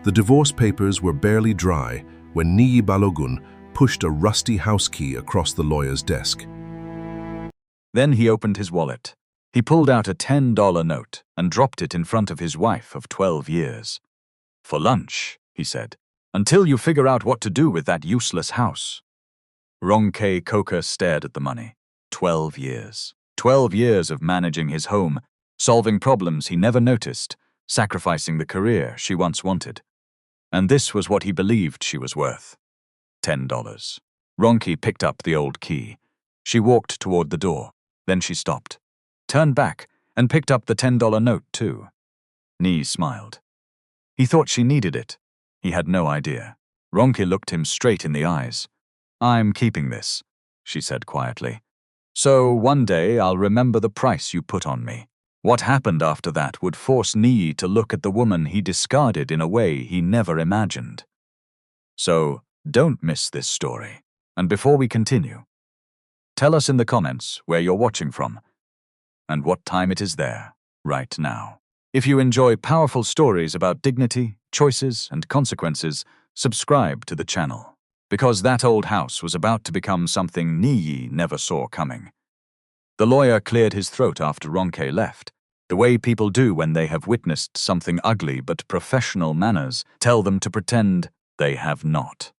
The divorce papers were barely dry when Niyi Balogun pushed a rusty house key across the lawyer's desk. Then he opened his wallet. He pulled out a $10 note and dropped it in front of his wife of 12 years. "For lunch," he said, "until you figure out what to do with that useless house." Ronke Coker stared at the money. 12 years. 12 years of managing his home, solving problems he never noticed, sacrificing the career she once wanted. And this was what he believed she was worth. $10. Ronke picked up the old key. She walked toward the door. Then she stopped, turned back, and picked up the $10 note too. Niyi smiled. He thought she needed it. He had no idea. Ronke looked him straight in the eyes. "I'm keeping this," she said quietly. "So one day I'll remember the price you put on me." What happened after that would force Niyi to look at the woman he discarded in a way he never imagined. So, don't miss this story. And before we continue, tell us in the comments where you're watching from and what time it is there right now. If you enjoy powerful stories about dignity, choices, and consequences, subscribe to the channel, because that old house was about to become something Niyi never saw coming. The lawyer cleared his throat after Ronke left. The way people do when they have witnessed something ugly, but professional manners tell them to pretend they have not.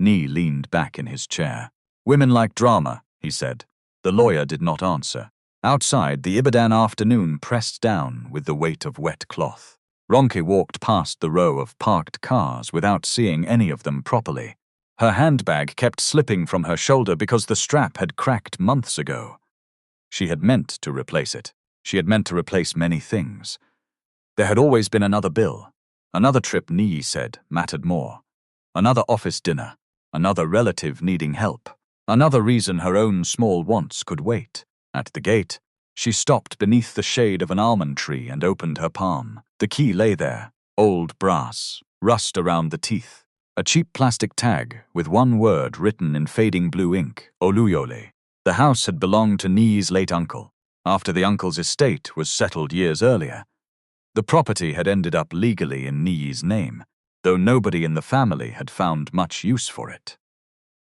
Niyi leaned back in his chair. "Women like drama," he said. The lawyer did not answer. Outside, the Ibadan afternoon pressed down with the weight of wet cloth. Ronke walked past the row of parked cars without seeing any of them properly. Her handbag kept slipping from her shoulder because the strap had cracked months ago. She had meant to replace it. She had meant to replace many things. There had always been another bill. Another trip, Niyi said, mattered more. Another office dinner. Another relative needing help. Another reason her own small wants could wait. At the gate, she stopped beneath the shade of an almond tree and opened her palm. The key lay there, old brass, rust around the teeth. A cheap plastic tag with one word written in fading blue ink, Oluyole. The house had belonged to Niyi's late uncle, after the uncle's estate was settled years earlier. The property had ended up legally in Niyi's name, though nobody in the family had found much use for it.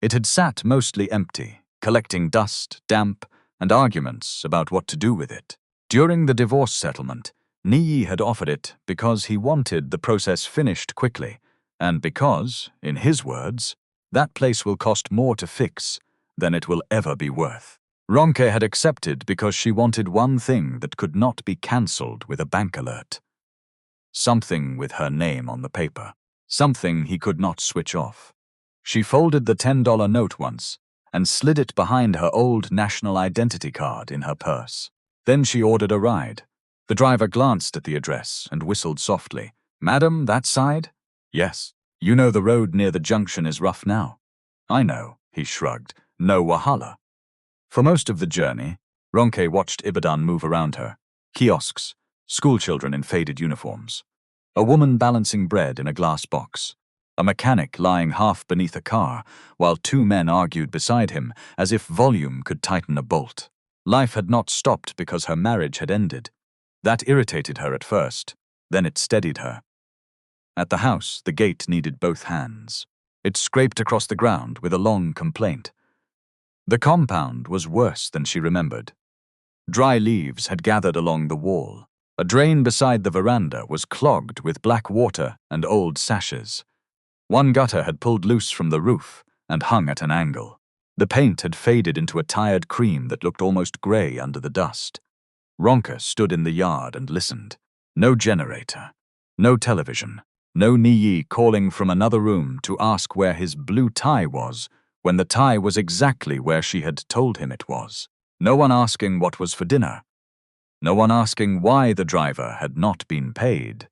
It had sat mostly empty, collecting dust, damp, and arguments about what to do with it. During the divorce settlement, Niyi had offered it because he wanted the process finished quickly, and because, in his words, that place will cost more to fix than it will ever be worth. Ronke had accepted because she wanted one thing that could not be cancelled with a bank alert. Something with her name on the paper. Something he could not switch off. She folded the $10 note once and slid it behind her old national identity card in her purse. Then she ordered a ride. The driver glanced at the address and whistled softly. "Madam, that side?" "Yes. You know the road near the junction is rough now." "I know," he shrugged. "No wahala." For most of the journey, Ronke watched Ibadan move around her. Kiosks, schoolchildren in faded uniforms. A woman balancing bread in a glass box. A mechanic lying half beneath a car, while two men argued beside him as if volume could tighten a bolt. Life had not stopped because her marriage had ended. That irritated her at first, then it steadied her. At the house, the gate needed both hands. It scraped across the ground with a long complaint. The compound was worse than she remembered. Dry leaves had gathered along the wall. A drain beside the veranda was clogged with black water and old sashes. One gutter had pulled loose from the roof and hung at an angle. The paint had faded into a tired cream that looked almost grey under the dust. Ronke stood in the yard and listened. No generator, no television, no Niyi calling from another room to ask where his blue tie was when the tie was exactly where she had told him it was. No one asking what was for dinner. No one asking why the driver had not been paid.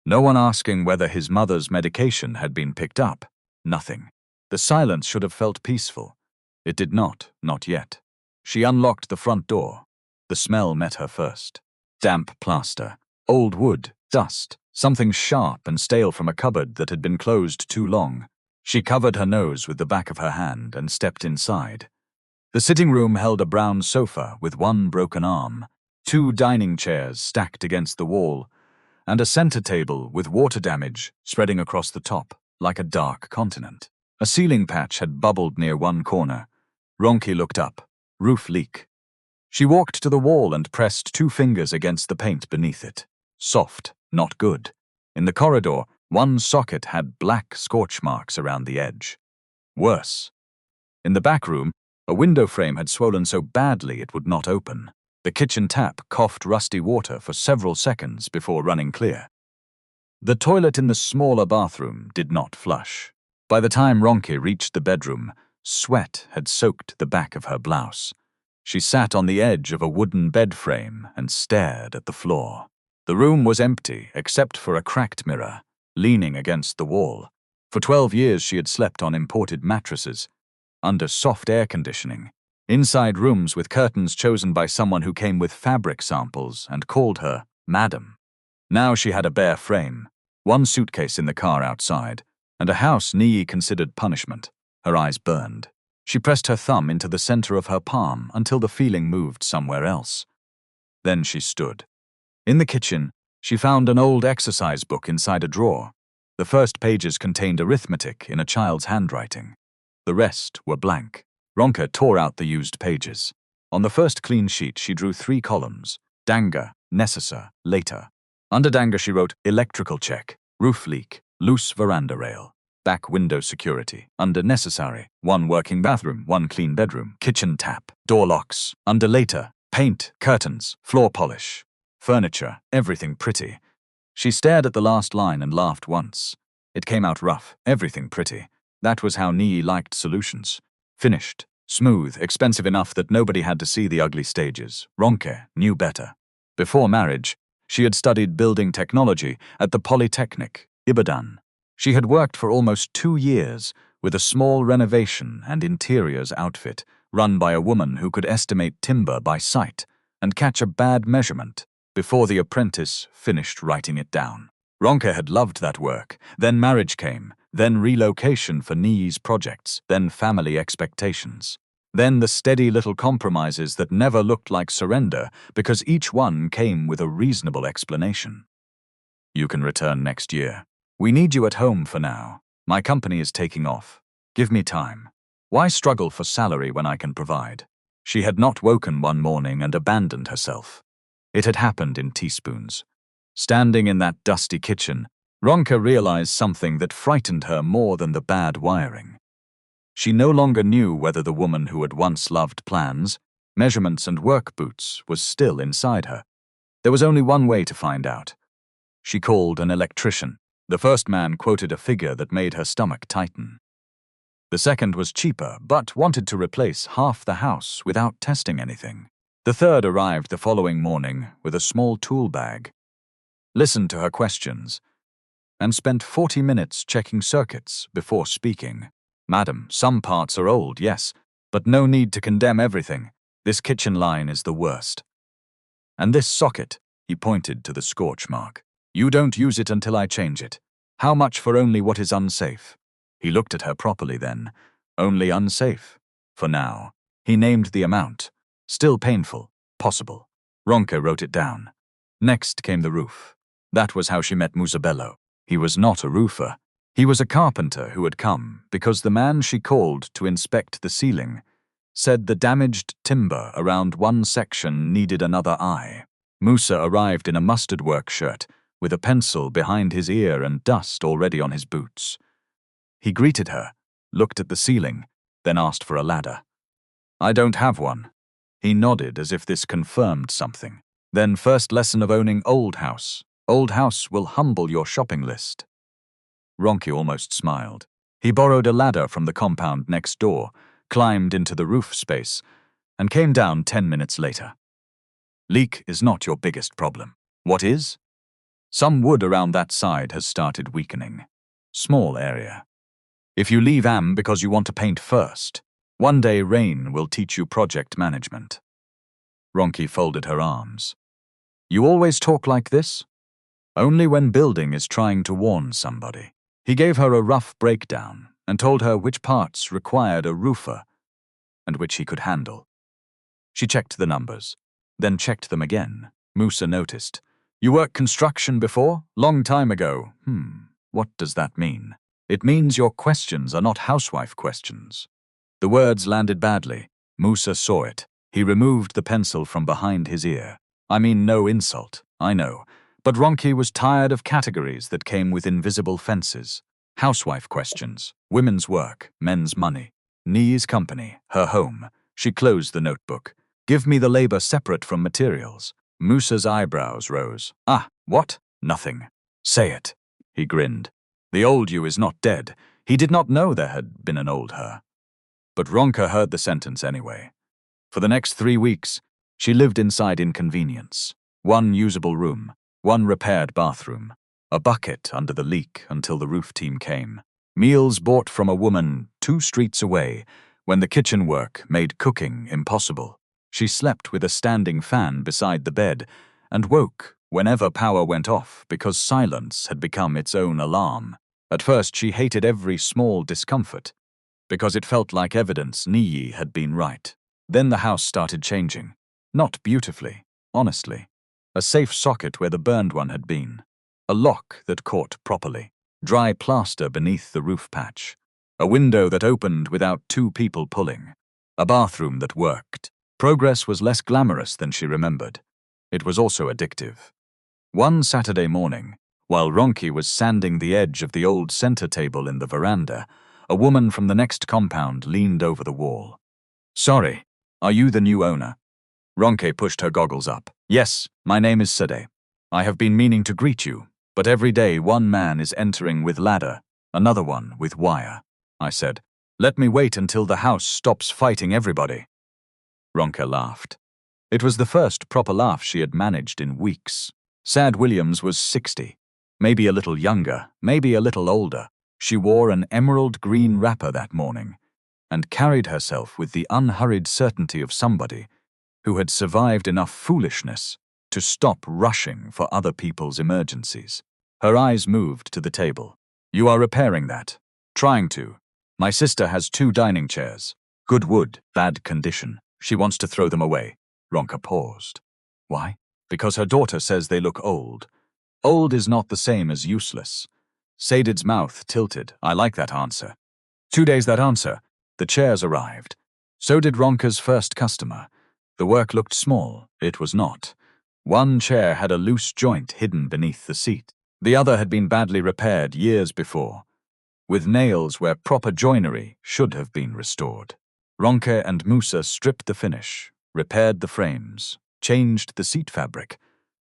No one asking whether his mother's medication had been picked up. Nothing. The silence should have felt peaceful. It did not yet. She unlocked the front door. The smell met her first. Damp plaster, old wood, dust, something sharp and stale from a cupboard that had been closed too long. She covered her nose with the back of her hand and stepped inside. The sitting room held a brown sofa with one broken arm, two dining chairs stacked against the wall, and a center table with water damage spreading across the top like a dark continent. A ceiling patch had bubbled near one corner. Ronke looked up. Roof leak. She walked to the wall and pressed 2 fingers against the paint beneath it. Soft, not good. In the corridor, one socket had black scorch marks around the edge. Worse. In the back room, a window frame had swollen so badly it would not open. The kitchen tap coughed rusty water for several seconds before running clear. The toilet in the smaller bathroom did not flush. By the time Ronke reached the bedroom, sweat had soaked the back of her blouse. She sat on the edge of a wooden bed frame and stared at the floor. The room was empty except for a cracked mirror, leaning against the wall. For 12 years she had slept on imported mattresses, under soft air conditioning, inside rooms with curtains chosen by someone who came with fabric samples and called her Madam. Now she had a bare frame, one suitcase in the car outside, and a house Niyi considered punishment. Her eyes burned. She pressed her thumb into the center of her palm until the feeling moved somewhere else. Then she stood. In the kitchen, she found an old exercise book inside a drawer. The first pages contained arithmetic in a child's handwriting. The rest were blank. Ronke tore out the used pages. On the first clean sheet, she drew 3 columns: Danger, Necessar, Later. Under Danger, she wrote electrical check, roof leak, loose veranda rail, back window security. Under Necessary, 1 working bathroom, 1 clean bedroom, kitchen tap, door locks. Under Later, paint, curtains, floor polish, furniture, everything pretty. She stared at the last line and laughed once. It came out rough, everything pretty. That was how Niyi liked solutions. Finished, smooth, expensive enough that nobody had to see the ugly stages. Ronke knew better. Before marriage, she had studied building technology at the Polytechnic, Ibadan. She had worked for almost 2 years with a small renovation and interiors outfit run by a woman who could estimate timber by sight and catch a bad measurement before the apprentice finished writing it down. Ronke had loved that work. Then marriage came, then relocation for Niyi's projects, then family expectations. Then the steady little compromises that never looked like surrender because each one came with a reasonable explanation. You can return next year. We need you at home for now. My company is taking off. Give me time. Why struggle for salary when I can provide? She had not woken one morning and abandoned herself. It had happened in teaspoons. Standing in that dusty kitchen, Ronke realized something that frightened her more than the bad wiring. She no longer knew whether the woman who had once loved plans, measurements, and work boots was still inside her. There was only one way to find out. She called an electrician. The first man quoted a figure that made her stomach tighten. The second was cheaper, but wanted to replace half the house without testing anything. The third arrived the following morning with a small tool bag, listened to her questions, and spent 40 minutes checking circuits before speaking. Madam, some parts are old, yes, but no need to condemn everything. This kitchen line is the worst. And this socket, he pointed to the scorch mark. You don't use it until I change it. How much for only what is unsafe? He looked at her properly then. Only unsafe. For now. He named the amount. Still painful. Possible. Ronke wrote it down. Next came the roof. That was how she met Musabello. He was not a roofer. He was a carpenter who had come because the man she called to inspect the ceiling said the damaged timber around one section needed another eye. Musa arrived in a mustard work shirt with a pencil behind his ear and dust already on his boots. He greeted her, looked at the ceiling, then asked for a ladder. I don't have one. He nodded as if this confirmed something. Then first lesson of owning Old House. Old House will humble your shopping list. Ronke almost smiled. He borrowed a ladder from the compound next door, climbed into the roof space, and came down 10 minutes later. Leak is not your biggest problem. What is? Some wood around that side has started weakening. Small area. If you leave because you want to paint first, one day rain will teach you project management. Ronke folded her arms. You always talk like this? Only when building is trying to warn somebody. He gave her a rough breakdown and told her which parts required a roofer and which he could handle. She checked the numbers, then checked them again. Musa noticed. You worked construction before? Long time ago. What does that mean? It means your questions are not housewife questions. The words landed badly. Musa saw it. He removed the pencil from behind his ear. I mean, no insult, I know. But Ronke was tired of categories that came with invisible fences. Housewife questions, women's work, men's money. Niyi's company, her home. She closed the notebook. Give me the labor separate from materials. Musa's eyebrows rose. Ah, what? Nothing. Say it. He grinned. The old you is not dead. He did not know there had been an old her. But Ronke heard the sentence anyway. For the next 3 weeks, she lived inside inconvenience. One usable room, one repaired bathroom, a bucket under the leak until the roof team came. Meals bought from a woman 2 streets away when the kitchen work made cooking impossible. She slept with a standing fan beside the bed and woke whenever power went off because silence had become its own alarm. At first, she hated every small discomfort because it felt like evidence Niyi had been right. Then the house started changing. Not beautifully, honestly. A safe socket where the burned one had been. A lock that caught properly. Dry plaster beneath the roof patch. A window that opened without 2 people pulling. A bathroom that worked. Progress was less glamorous than she remembered. It was also addictive. One Saturday morning, while Ronke was sanding the edge of the old center table in the veranda, a woman from the next compound leaned over the wall. Sorry, are you the new owner? Ronke pushed her goggles up. Yes, my name is Sade. I have been meaning to greet you, but every day one man is entering with ladder, another one with wire. I said, let me wait until the house stops fighting everybody. Ronke laughed. It was the first proper laugh she had managed in weeks. Sad Williams was 60, maybe a little younger, maybe a little older. She wore an emerald green wrapper that morning and carried herself with the unhurried certainty of somebody who had survived enough foolishness to stop rushing for other people's emergencies. Her eyes moved to the table. You are repairing that. Trying to. My sister has 2 dining chairs. Good wood, bad condition. She wants to throw them away. Ronke paused. Why? Because her daughter says they look old. Old is not the same as useless. Sadid's mouth tilted. I like that answer. 2 days that answer, the chairs arrived. So did Ronke's first customer. The work looked small. It was not. One chair had a loose joint hidden beneath the seat. The other had been badly repaired years before, with nails where proper joinery should have been restored. Ronke and Musa stripped the finish, repaired the frames, changed the seat fabric,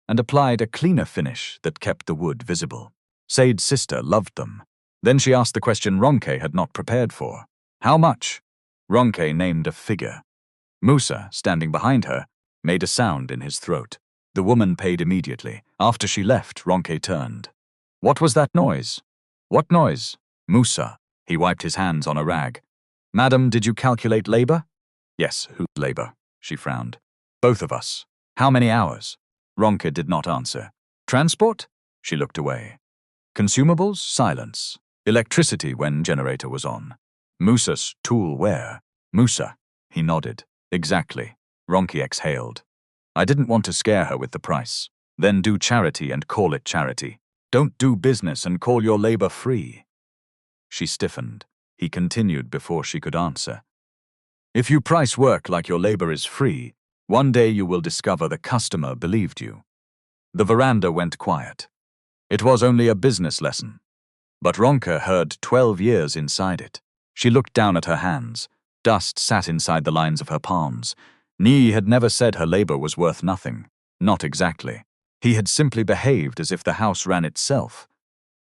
and applied a cleaner finish that kept the wood visible. Said's sister loved them. Then she asked the question Ronke had not prepared for. How much? Ronke named a figure. Musa, standing behind her, made a sound in his throat. The woman paid immediately. After she left, Ronke turned. What was that noise? What noise? Musa. He wiped his hands on a rag. Madam, did you calculate labor? Yes, whose labor? She frowned. Both of us. How many hours? Ronke did not answer. Transport? She looked away. Consumables? Silence. Electricity when generator was on. Musa's tool where? Musa. He nodded. Exactly. Ronke exhaled. I didn't want to scare her with the price. Then do charity and call it charity. Don't do business and call your labor free. She stiffened. He continued before she could answer. If you price work like your labor is free, one day you will discover the customer believed you. The veranda went quiet. It was only a business lesson. But Ronke heard 12 years inside it. She looked down at her hands. Dust sat inside the lines of her palms. Niyi had never said her labor was worth nothing. Not exactly. He had simply behaved as if the house ran itself.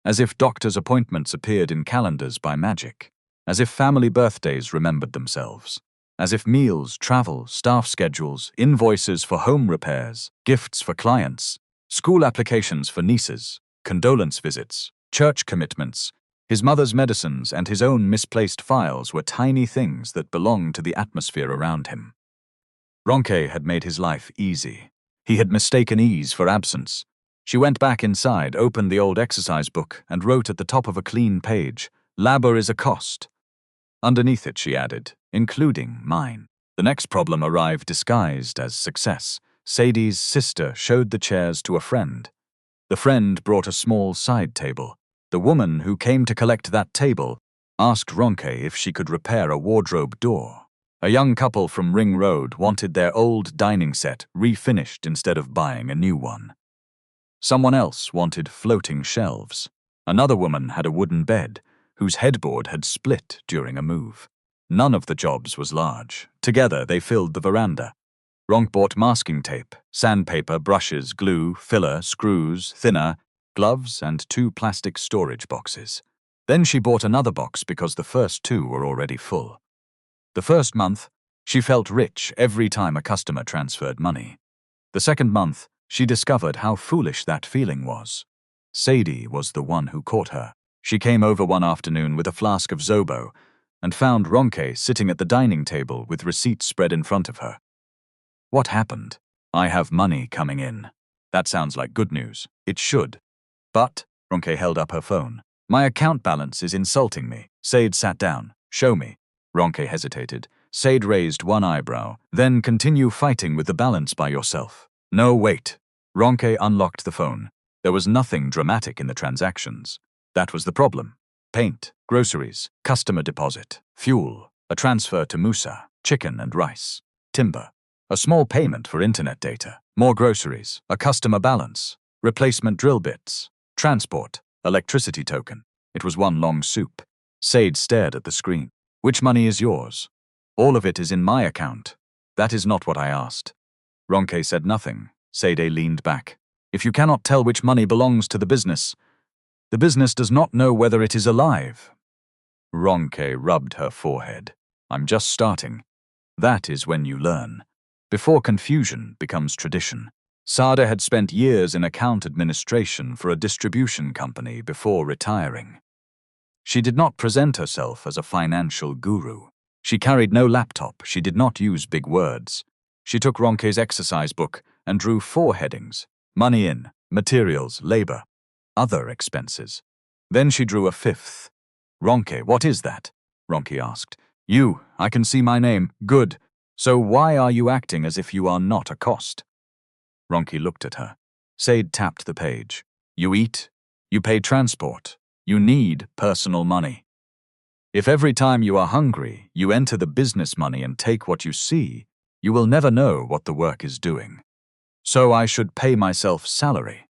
As if doctors' appointments appeared in calendars by magic. As if family birthdays remembered themselves. As if meals, travel, staff schedules, invoices for home repairs, gifts for clients, school applications for nieces, condolence visits, church commitments, his mother's medicines and his own misplaced files were tiny things that belonged to the atmosphere around him. Ronke had made his life easy. He had mistaken ease for absence. She went back inside, opened the old exercise book, and wrote at the top of a clean page, "Labor is a cost." Underneath it, she added, "including mine." The next problem arrived disguised as success. Sadie's sister showed the chairs to a friend. The friend brought a small side table. The woman who came to collect that table asked Ronke if she could repair a wardrobe door. A young couple from Ring Road wanted their old dining set refinished instead of buying a new one. Someone else wanted floating shelves. Another woman had a wooden bed whose headboard had split during a move. None of the jobs was large. Together they filled the veranda. Ronke bought masking tape, sandpaper, brushes, glue, filler, screws, thinner, gloves, and 2 plastic storage boxes. Then she bought another box because the first 2 were already full. The first month, she felt rich every time a customer transferred money. The second month, she discovered how foolish that feeling was. Sadie was the one who caught her. She came over one afternoon with a flask of Zobo and found Ronke sitting at the dining table with receipts spread in front of her. What happened? I have money coming in. That sounds like good news. It should. But, Ronke held up her phone. My account balance is insulting me. Sade sat down. Show me. Ronke hesitated. Sade raised one eyebrow. Then continue fighting with the balance by yourself. No, wait. Ronke unlocked the phone. There was nothing dramatic in the transactions. That was the problem. Paint, groceries, customer deposit, fuel, a transfer to Musa, chicken and rice, timber, a small payment for internet data, more groceries, a customer balance, replacement drill bits, transport, electricity token. It was one long soup. Sade stared at the screen. Which money is yours? All of it is in my account. That is not what I asked. Ronke said nothing. Sade leaned back. If you cannot tell which money belongs to the business does not know whether it is alive. Ronke rubbed her forehead. I'm just starting. That is when you learn. Before confusion becomes tradition. Sada had spent years in account administration for a distribution company before retiring. She did not present herself as a financial guru. She carried no laptop. She did not use big words. She took Ronke's exercise book and drew 4 headings. Money in, materials, labor, other expenses. Then she drew a 5th. Ronke, what is that? Ronke asked. I can see my name. Good. So why are you acting as if you are not a cost? Ronke looked at her. Sade tapped the page. You eat, you pay transport, you need personal money. If every time you are hungry, you enter the business money and take what you see, you will never know what the work is doing. So I should pay myself salary.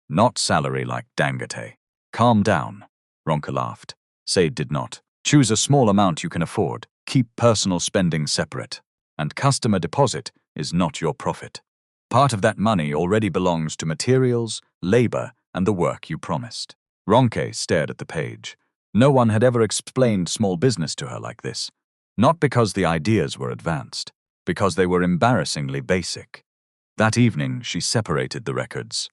Not salary like Dangote. Calm down, Ronke laughed. Sade did not. Choose a small amount you can afford. Keep personal spending separate. And customer deposit is not your profit. Part of that money already belongs to materials, labor, and the work you promised. Ronke stared at the page. No one had ever explained small business to her like this. Not because the ideas were advanced, because they were embarrassingly basic. That evening, she separated the records.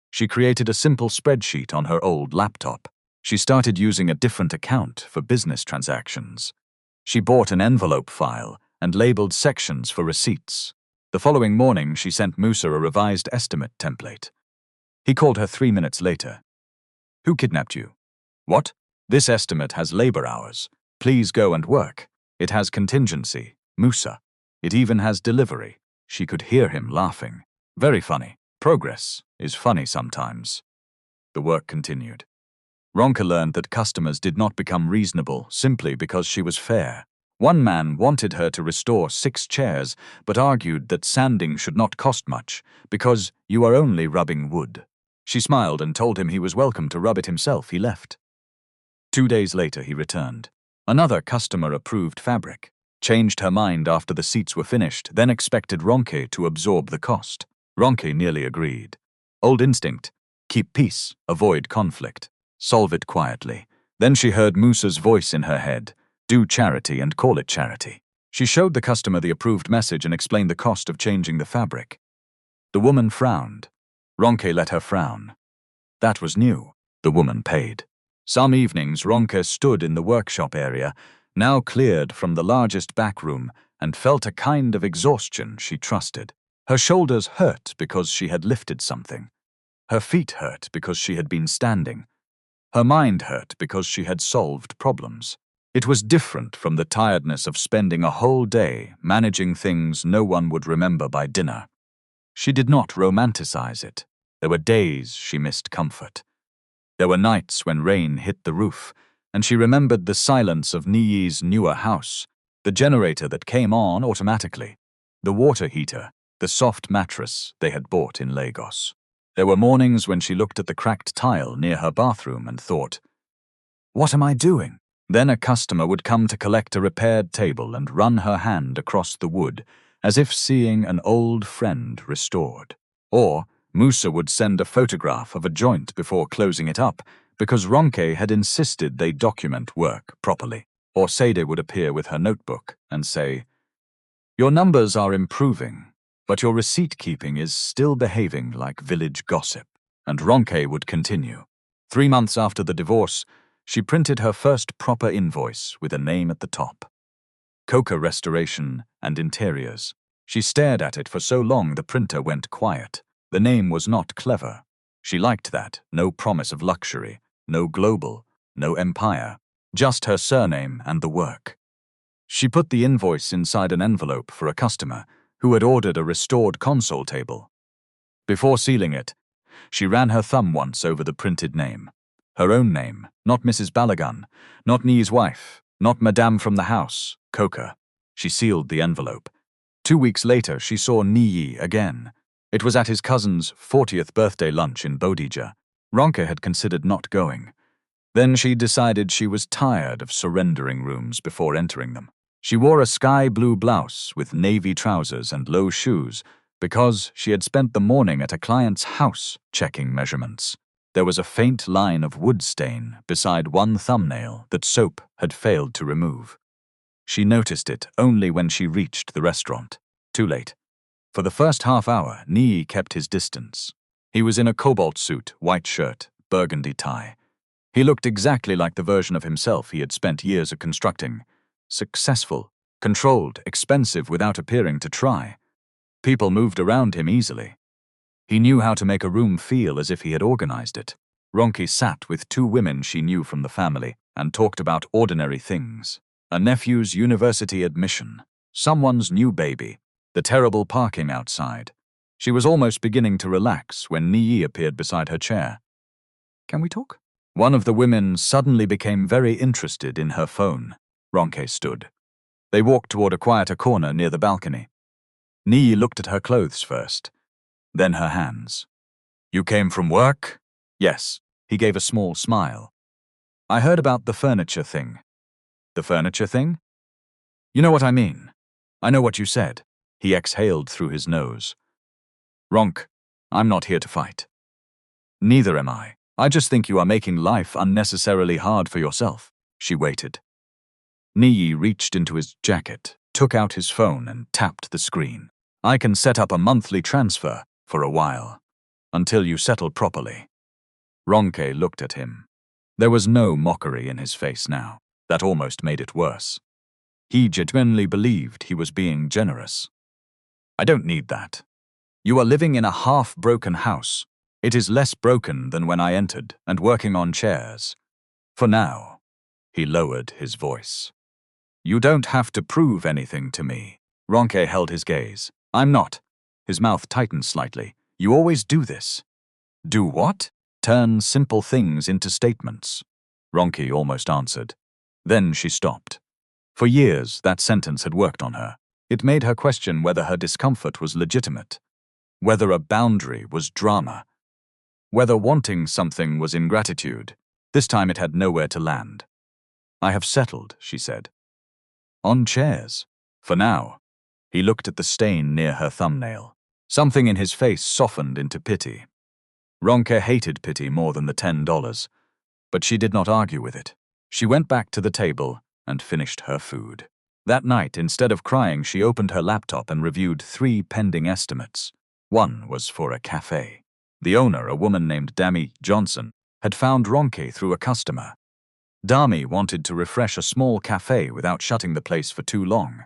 She created a simple spreadsheet on her old laptop. She started using a different account for business transactions. She bought an envelope file and labeled sections for receipts. The following morning, she sent Musa a revised estimate template. He called her 3 minutes later. Who kidnapped you? What? This estimate has labor hours. Please go and work. It has contingency, Musa. It even has delivery. She could hear him laughing. Very funny. Progress is funny sometimes. The work continued. Ronke learned that customers did not become reasonable simply because she was fair. One man wanted her to restore 6 chairs, but argued that sanding should not cost much, because you are only rubbing wood. She smiled and told him he was welcome to rub it himself. He left. 2 days later, he returned. Another customer approved fabric, changed her mind after the seats were finished, then expected Ronke to absorb the cost. Ronke nearly agreed. Old instinct. Keep peace, avoid conflict, solve it quietly. Then she heard Musa's voice in her head. Do charity and call it charity. She showed the customer the approved message and explained the cost of changing the fabric. The woman frowned. Ronke let her frown. That was new. The woman paid. Some evenings, Ronke stood in the workshop area, now cleared from the largest back room, and felt a kind of exhaustion she trusted. Her shoulders hurt because she had lifted something. Her feet hurt because she had been standing. Her mind hurt because she had solved problems. It was different from the tiredness of spending a whole day managing things no one would remember by dinner. She did not romanticize it. There were days she missed comfort. There were nights when rain hit the roof, and she remembered the silence of Niyi's newer house, the generator that came on automatically, the water heater, the soft mattress they had bought in Lagos. There were mornings when she looked at the cracked tile near her bathroom and thought, "What am I doing?" Then a customer would come to collect a repaired table and run her hand across the wood, as if seeing an old friend restored. Or Musa would send a photograph of a joint before closing it up, because Ronke had insisted they document work properly. Or Sade would appear with her notebook and say, "Your numbers are improving, but your receipt-keeping is still behaving like village gossip." And Ronke would continue. 3 months after the divorce, she printed her first proper invoice with a name at the top. Coca Restoration and Interiors. She stared at it for so long the printer went quiet. The name was not clever. She liked that. No promise of luxury, no global, no empire, just her surname and the work. She put the invoice inside an envelope for a customer who had ordered a restored console table. Before sealing it, she ran her thumb once over the printed name. Her own name, not Mrs. Balagan, not Niyi's wife, not Madame from the house, Coca. She sealed the envelope. 2 weeks later, she saw Niyi again. It was at his cousin's 40th birthday lunch in Bodija. Ronke had considered not going. Then she decided she was tired of surrendering rooms before entering them. She wore a sky blue blouse with navy trousers and low shoes because she had spent the morning at a client's house checking measurements. There was a faint line of wood stain beside one thumbnail that soap had failed to remove. She noticed it only when she reached the restaurant. Too late. For the first half hour, Niyi kept his distance. He was in a cobalt suit, white shirt, burgundy tie. He looked exactly like the version of himself he had spent years of constructing. Successful, controlled, expensive without appearing to try. People moved around him easily. He knew how to make a room feel as if he had organized it. Ronke sat with 2 women she knew from the family and talked about ordinary things. A nephew's university admission, someone's new baby, the terrible parking outside. She was almost beginning to relax when Niyi appeared beside her chair. "Can we talk?" One of the women suddenly became very interested in her phone. Ronke stood. They walked toward a quieter corner near the balcony. Niyi looked at her clothes first, then her hands. "You came from work?" "Yes." He gave a small smile. "I heard about the furniture thing." "The furniture thing?" "You know what I mean. I know what you said." He exhaled through his nose. "Ronke, I'm not here to fight." "Neither am I. I just think you are making life unnecessarily hard for yourself." She waited. Niyi reached into his jacket, took out his phone and tapped the screen. "I can set up a monthly transfer for a while, until you settle properly." Ronke looked at him. There was no mockery in his face now. That almost made it worse. He genuinely believed he was being generous. "I don't need that. You are living in a half-broken house. It is less broken than when I entered and working on chairs. For now." He lowered his voice. "You don't have to prove anything to me." Ronke held his gaze. "I'm not." His mouth tightened slightly. "You always do this." "Do what?" "Turn simple things into statements." Ronke almost answered. Then she stopped. For years, that sentence had worked on her. It made her question whether her discomfort was legitimate, whether a boundary was drama, whether wanting something was ingratitude. This time it had nowhere to land. "I have settled," she said. "On chairs. For now." He looked at the stain near her thumbnail. Something in his face softened into pity. Ronke hated pity more than the $10, but she did not argue with it. She went back to the table and finished her food. That night, instead of crying, she opened her laptop and reviewed 3 pending estimates. One was for a cafe. The owner, a woman named Dami Johnson, had found Ronke through a customer. Dami wanted to refresh a small cafe without shutting the place for too long.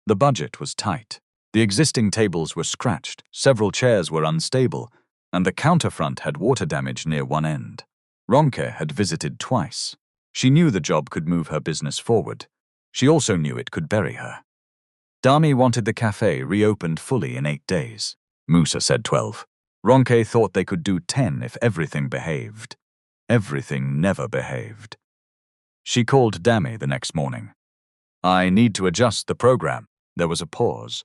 The budget was tight. The existing tables were scratched, several chairs were unstable, and the counterfront had water damage near one end. Ronke had visited twice. She knew the job could move her business forward. She also knew it could bury her. Dami wanted the cafe reopened fully in 8 days. Musa said 12. Ronke thought they could do 10 if everything behaved. Everything never behaved. She called Dami the next morning. I need to adjust the program. There was a pause.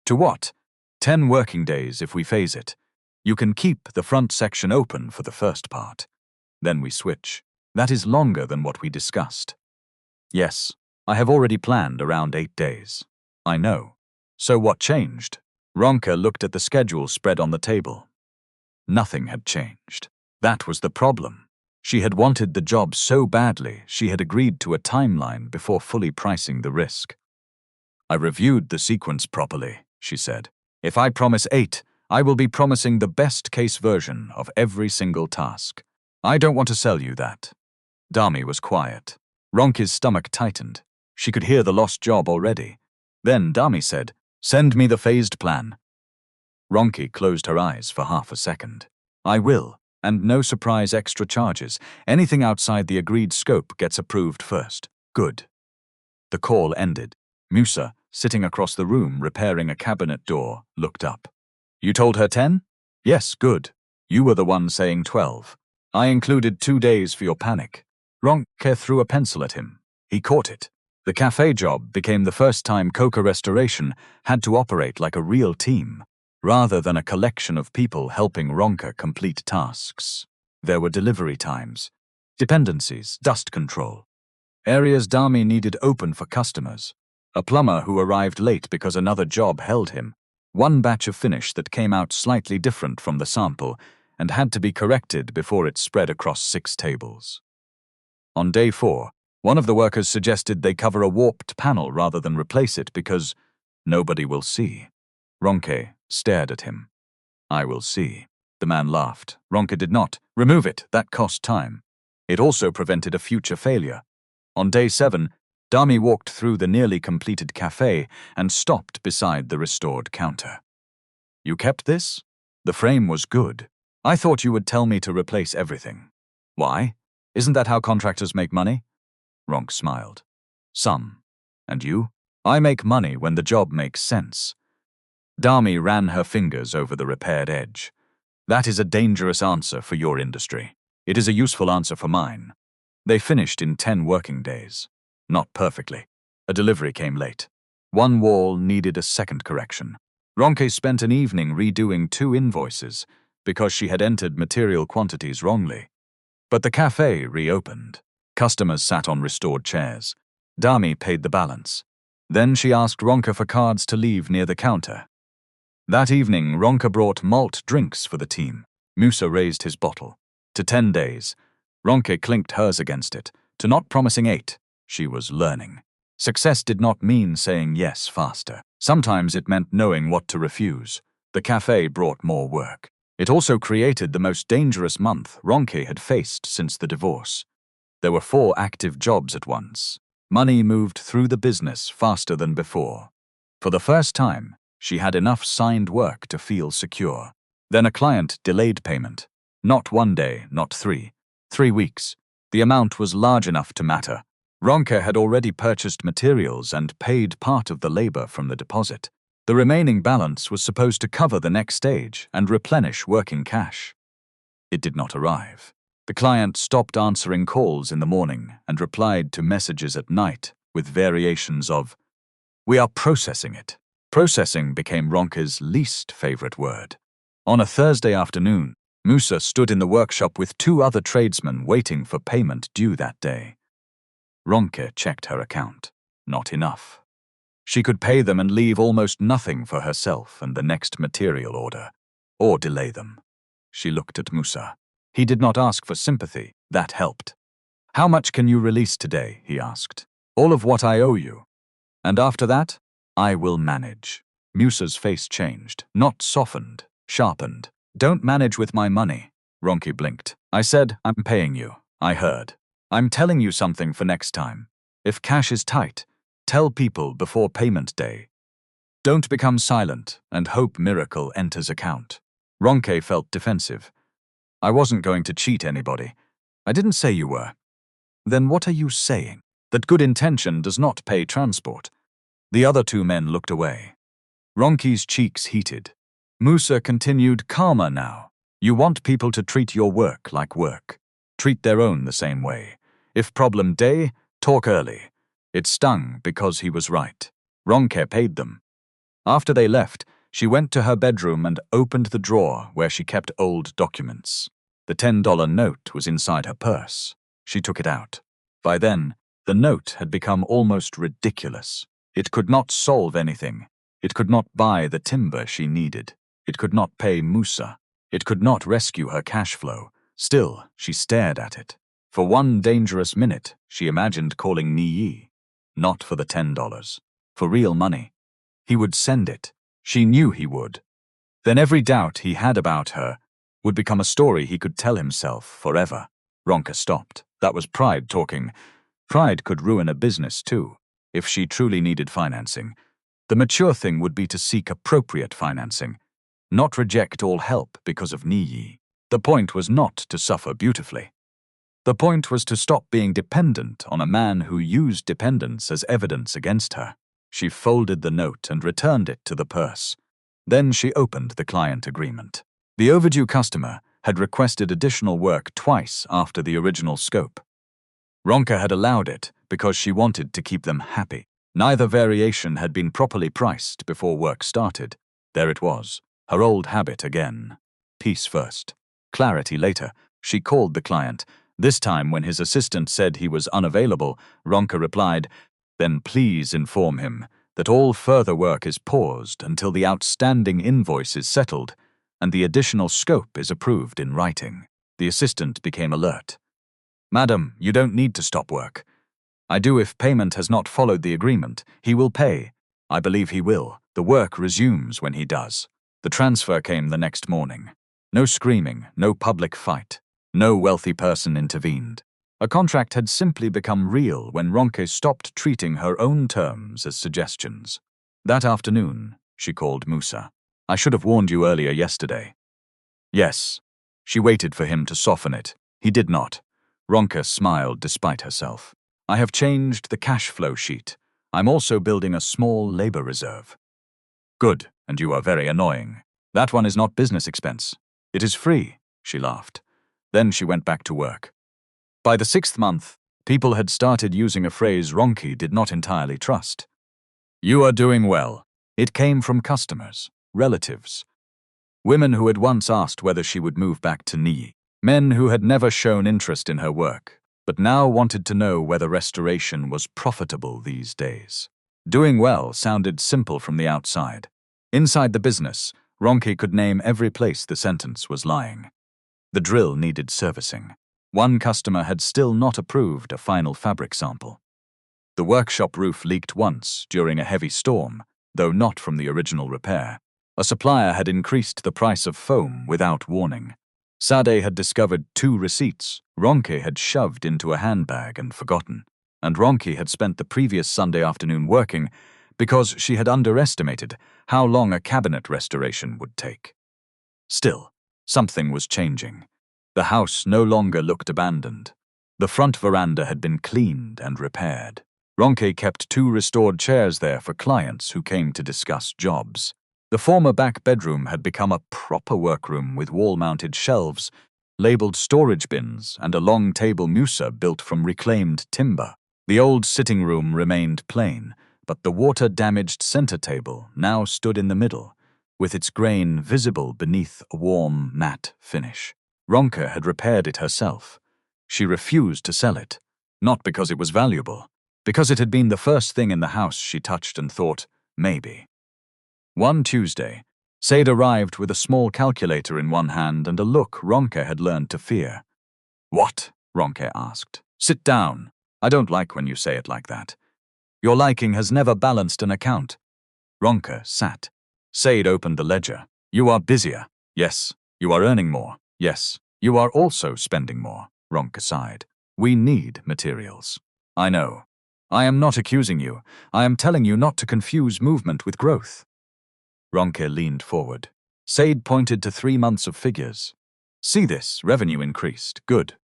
To what? 10 working days if we phase it. You can keep the front section open for the first part. Then we switch. That is longer than what we discussed. Yes, I have already planned around 8 days. I know. So what changed? Ronke looked at the schedule spread on the table. Nothing had changed. That was the problem. She had wanted the job so badly, she had agreed to a timeline before fully pricing the risk. I reviewed the sequence properly, she said. If I promise 8, I will be promising the best case version of every single task. I don't want to sell you that. Dami was quiet. Ronke's stomach tightened. She could hear the lost job already. Then Dami said, "Send me the phased plan." Ronke closed her eyes for half a second. I will, and no surprise extra charges. Anything outside the agreed scope gets approved first. Good. The call ended. Musa, sitting across the room repairing a cabinet door, looked up. You told her 10? Yes, good. You were the one saying 12. I included 2 days for your panic. Ronke threw a pencil at him. He caught it. The cafe job became the first time Coca Restoration had to operate like a real team, rather than a collection of people helping Ronke complete tasks. There were delivery times, dependencies, dust control. Areas Dami needed open for customers. A plumber who arrived late because another job held him. One batch of finish that came out slightly different from the sample and had to be corrected before it spread across 6 tables. On day 4, one of the workers suggested they cover a warped panel rather than replace it because nobody will see. Ronke stared at him. I will see. The man laughed. Ronke did not. Remove it. That cost time. It also prevented a future failure. On day 7, Dami walked through the nearly completed cafe and stopped beside the restored counter. You kept this? The frame was good. I thought you would tell me to replace everything. Why? Isn't that how contractors make money? Ronke smiled. Some. And you? I make money when the job makes sense. Dami ran her fingers over the repaired edge. That is a dangerous answer for your industry. It is a useful answer for mine. They finished in 10 working days. Not perfectly. A delivery came late. One wall needed a second correction. Ronke spent an evening redoing 2 invoices because she had entered material quantities wrongly. But the cafe reopened. Customers sat on restored chairs. Dami paid the balance. Then she asked Ronke for cards to leave near the counter. That evening, Ronke brought malt drinks for the team. Musa raised his bottle. To 10 days. Ronke clinked hers against it. To not promising 8. She was learning. Success did not mean saying yes faster. Sometimes it meant knowing what to refuse. The cafe brought more work. It also created the most dangerous month Ronke had faced since the divorce. There were 4 active jobs at once. Money moved through the business faster than before. For the first time, she had enough signed work to feel secure. Then a client delayed payment. Not 1 day, not 3. 3 weeks. The amount was large enough to matter. Ronke had already purchased materials and paid part of the labor from the deposit. The remaining balance was supposed to cover the next stage and replenish working cash. It did not arrive. The client stopped answering calls in the morning and replied to messages at night with variations of, "We are processing it." Processing became Ronke's least favorite word. On a Thursday afternoon, Musa stood in the workshop with 2 other tradesmen waiting for payment due that day. Ronke checked her account. Not enough. She could pay them and leave almost nothing for herself and the next material order, or delay them. She looked at Musa. He did not ask for sympathy. That helped. How much can you release today? He asked. All of what I owe you. And after that, I will manage. Musa's face changed, not softened, sharpened. Don't manage with my money. Ronke blinked. I said, I'm paying you. I heard. I'm telling you something for next time. If cash is tight, tell people before payment day. Don't become silent and hope miracle enters account. Ronke felt defensive. I wasn't going to cheat anybody. I didn't say you were. Then what are you saying? That good intention does not pay transport. The other 2 men looked away. Ronke's cheeks heated. Musa continued calmer now. You want people to treat your work like work. Treat their own the same way. If problem day, talk early. It stung because he was right. Ronke paid them. After they left, she went to her bedroom and opened the drawer where she kept old documents. The $10 note was inside her purse. She took it out. By then, the note had become almost ridiculous. It could not solve anything. It could not buy the timber she needed. It could not pay Musa. It could not rescue her cash flow. Still, she stared at it. For one dangerous minute, she imagined calling Niyi. Not for the $10. For real money. He would send it. She knew he would. Then every doubt he had about her would become a story he could tell himself forever. Ronke stopped. That was pride talking. Pride could ruin a business too, if she truly needed financing. The mature thing would be to seek appropriate financing, not reject all help because of Niyi. The point was not to suffer beautifully. The point was to stop being dependent on a man who used dependence as evidence against her. She folded the note and returned it to the purse. Then she opened the client agreement. The overdue customer had requested additional work twice after the original scope. Ronke had allowed it because she wanted to keep them happy. Neither variation had been properly priced before work started. There it was, her old habit again. Peace first. Clarity later. She called the client. This time when his assistant said he was unavailable, Ronke replied, "Then please inform him that all further work is paused until the outstanding invoice is settled and the additional scope is approved in writing." The assistant became alert. "Madam, you don't need to stop work. I do if payment has not followed the agreement. He will pay. I believe he will. The work resumes when he does." The transfer came the next morning. No screaming, no public fight. No wealthy person intervened. A contract had simply become real when Ronke stopped treating her own terms as suggestions. That afternoon, she called Musa. "I should have warned you earlier yesterday." "Yes." She waited for him to soften it. He did not. Ronke smiled despite herself. "I have changed the cash flow sheet. I'm also building a small labor reserve." "Good, and you are very annoying. That one is not business expense. It is free," she laughed. Then she went back to work. By the 6th month, people had started using a phrase Ronke did not entirely trust. "You are doing well." It came from customers, relatives, women who had once asked whether she would move back to Niyi, men who had never shown interest in her work, but now wanted to know whether restoration was profitable these days. Doing well sounded simple from the outside. Inside the business, Ronke could name every place the sentence was lying. The drill needed servicing. One customer had still not approved a final fabric sample. The workshop roof leaked once during a heavy storm, though not from the original repair. A supplier had increased the price of foam without warning. Sade had discovered 2 receipts Ronke had shoved into a handbag and forgotten, and Ronke had spent the previous Sunday afternoon working because she had underestimated how long a cabinet restoration would take. Still, something was changing. The house no longer looked abandoned. The front veranda had been cleaned and repaired. Ronke kept 2 restored chairs there for clients who came to discuss jobs. The former back bedroom had become a proper workroom with wall-mounted shelves, labeled storage bins, and a long table Musa built from reclaimed timber. The old sitting room remained plain, but the water-damaged center table now stood in the middle, with its grain visible beneath a warm, matte finish. Ronke had repaired it herself. She refused to sell it, not because it was valuable, because it had been the first thing in the house she touched and thought, maybe. One Tuesday, Sade arrived with a small calculator in one hand and a look Ronke had learned to fear. "What?" Ronke asked. "Sit down. I don't like when you say it like that. Your liking has never balanced an account." Ronke sat. Sade opened the ledger. "You are busier. Yes. You are earning more. Yes. You are also spending more." Ronke sighed. "We need materials." "I know. I am not accusing you. I am telling you not to confuse movement with growth." Ronke leaned forward. Sade pointed to 3 months of figures. "See this, revenue increased. Good.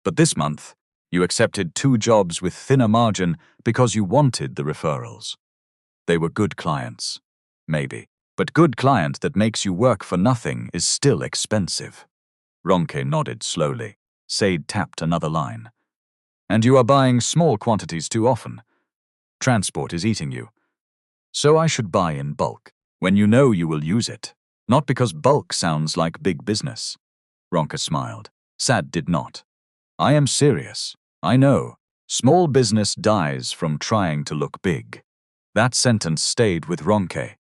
But this month, you accepted 2 jobs with thinner margin because you wanted the referrals. They were good clients. Maybe. But good client that makes you work for nothing is still expensive. Ronke nodded slowly. Sade tapped another line. And you are buying small quantities too often. Transport is eating you. So I should buy in bulk, when you know you will use it. Not because bulk sounds like big business. Ronke smiled. Sade did not. I am serious. I know. Small business dies from trying to look big. That sentence stayed with Ronke.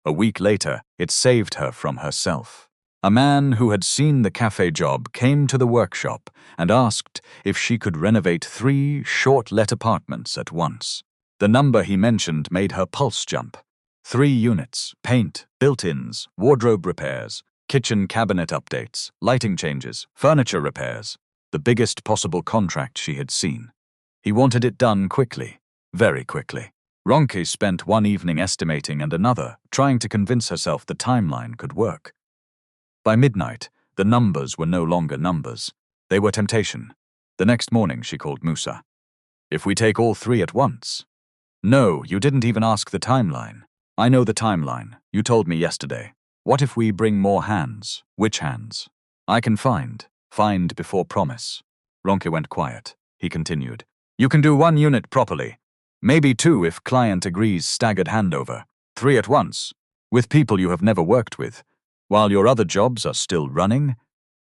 A week later, it saved her from herself. A man who had seen the cafe job came to the workshop and asked if she could renovate 3 short-let apartments at once. The number he mentioned made her pulse jump. 3 units, paint, built-ins, wardrobe repairs, kitchen cabinet updates, lighting changes, furniture repairs. The biggest possible contract she had seen. He wanted it done quickly, very quickly. Ronke spent one evening estimating and another trying to convince herself the timeline could work. By midnight, the numbers were no longer numbers. They were temptation. The next morning she called Musa. If we take all 3 at once? No, you didn't even ask the timeline. I know the timeline. You told me yesterday. What if we bring more hands? Which hands? I can find before promise. Ronke went quiet. He continued. You can do 1 unit properly. Maybe 2 if client agrees staggered handover. 3 at once. With people you have never worked with. While your other jobs are still running?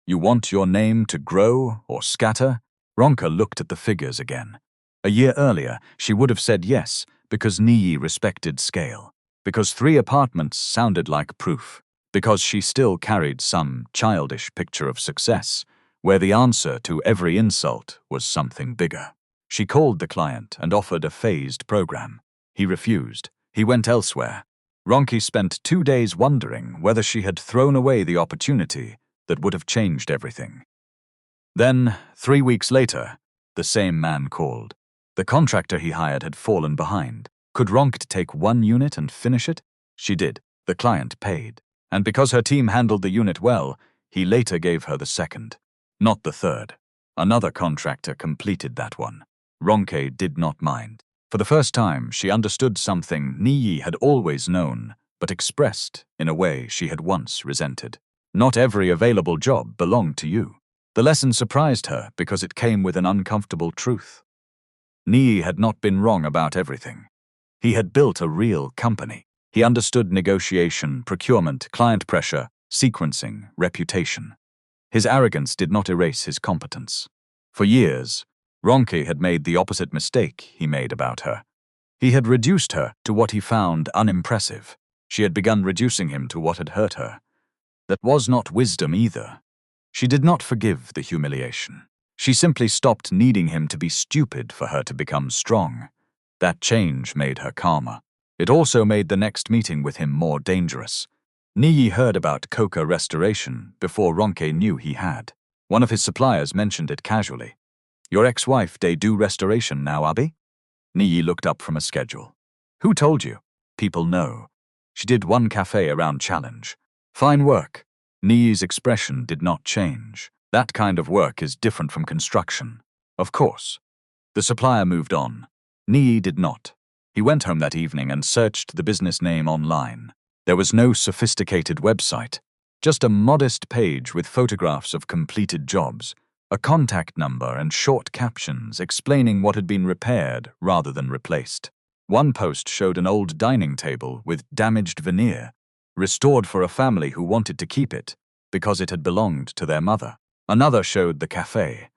You want your name to grow or scatter? Ronke looked at the figures again. A year earlier, she would have said yes, because Niyi respected scale. Because 3 apartments sounded like proof. Because she still carried some childish picture of success, where the answer to every insult was something bigger. She called the client and offered a phased program. He refused. He went elsewhere. Ronke spent 2 days wondering whether she had thrown away the opportunity that would have changed everything. Then, 3 weeks later, the same man called. The contractor he hired had fallen behind. Could Ronke take 1 unit and finish it? She did. The client paid. And because her team handled the unit well, he later gave her the 2nd. Not the 3rd. Another contractor completed that one. Ronke did not mind. For the first time, she understood something Niyi had always known, but expressed in a way she had once resented. Not every available job belonged to you. The lesson surprised her because it came with an uncomfortable truth. Niyi had not been wrong about everything. He had built a real company. He understood negotiation, procurement, client pressure, sequencing, reputation. His arrogance did not erase his competence. For years, Ronke had made the opposite mistake he made about her. He had reduced her to what he found unimpressive. She had begun reducing him to what had hurt her. That was not wisdom either. She did not forgive the humiliation. She simply stopped needing him to be stupid for her to become strong. That change made her calmer. It also made the next meeting with him more dangerous. Niyi heard about coca restoration before Ronke knew he had. One of his suppliers mentioned it casually. Your ex-wife, they do restoration now, Abi? Niyi looked up from a schedule. Who told you? People know. She did 1 cafe around Challenge. Fine work. Niyi's expression did not change. That kind of work is different from construction. Of course. The supplier moved on. Niyi did not. He went home that evening and searched the business name online. There was no sophisticated website, just a modest page with photographs of completed jobs, a contact number and short captions explaining what had been repaired rather than replaced. One post showed an old dining table with damaged veneer, restored for a family who wanted to keep it because it had belonged to their mother. Another showed the cafe.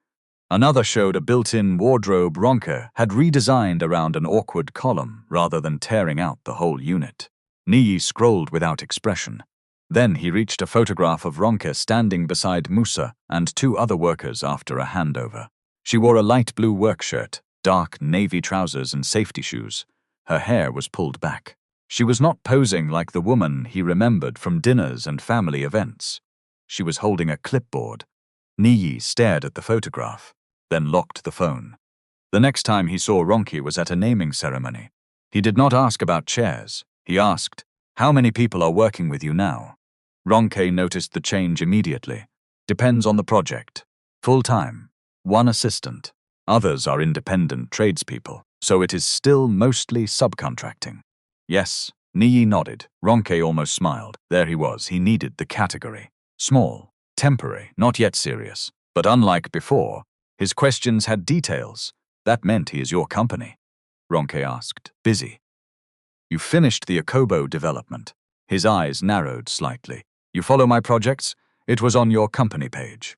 Another showed a built-in wardrobe Ronke had redesigned around an awkward column rather than tearing out the whole unit. Niyi scrolled without expression. Then he reached a photograph of Ronke standing beside Musa and 2 other workers after a handover. She wore a light blue work shirt, dark navy trousers and safety shoes. Her hair was pulled back. She was not posing like the woman he remembered from dinners and family events. She was holding a clipboard. Niyi stared at the photograph, then locked the phone. The next time he saw Ronke was at a naming ceremony. He did not ask about chairs. He asked, "How many people are working with you now?" Ronke noticed the change immediately. Depends on the project. Full-time. 1 assistant. Others are independent tradespeople, so it is still mostly subcontracting. Yes, Niyi nodded. Ronke almost smiled. There he was. He needed the category. Small, temporary, not yet serious. But unlike before, his questions had details. That meant he is your company. Ronke asked. Busy. You finished the Akobo development. His eyes narrowed slightly. You follow my projects? It was on your company page.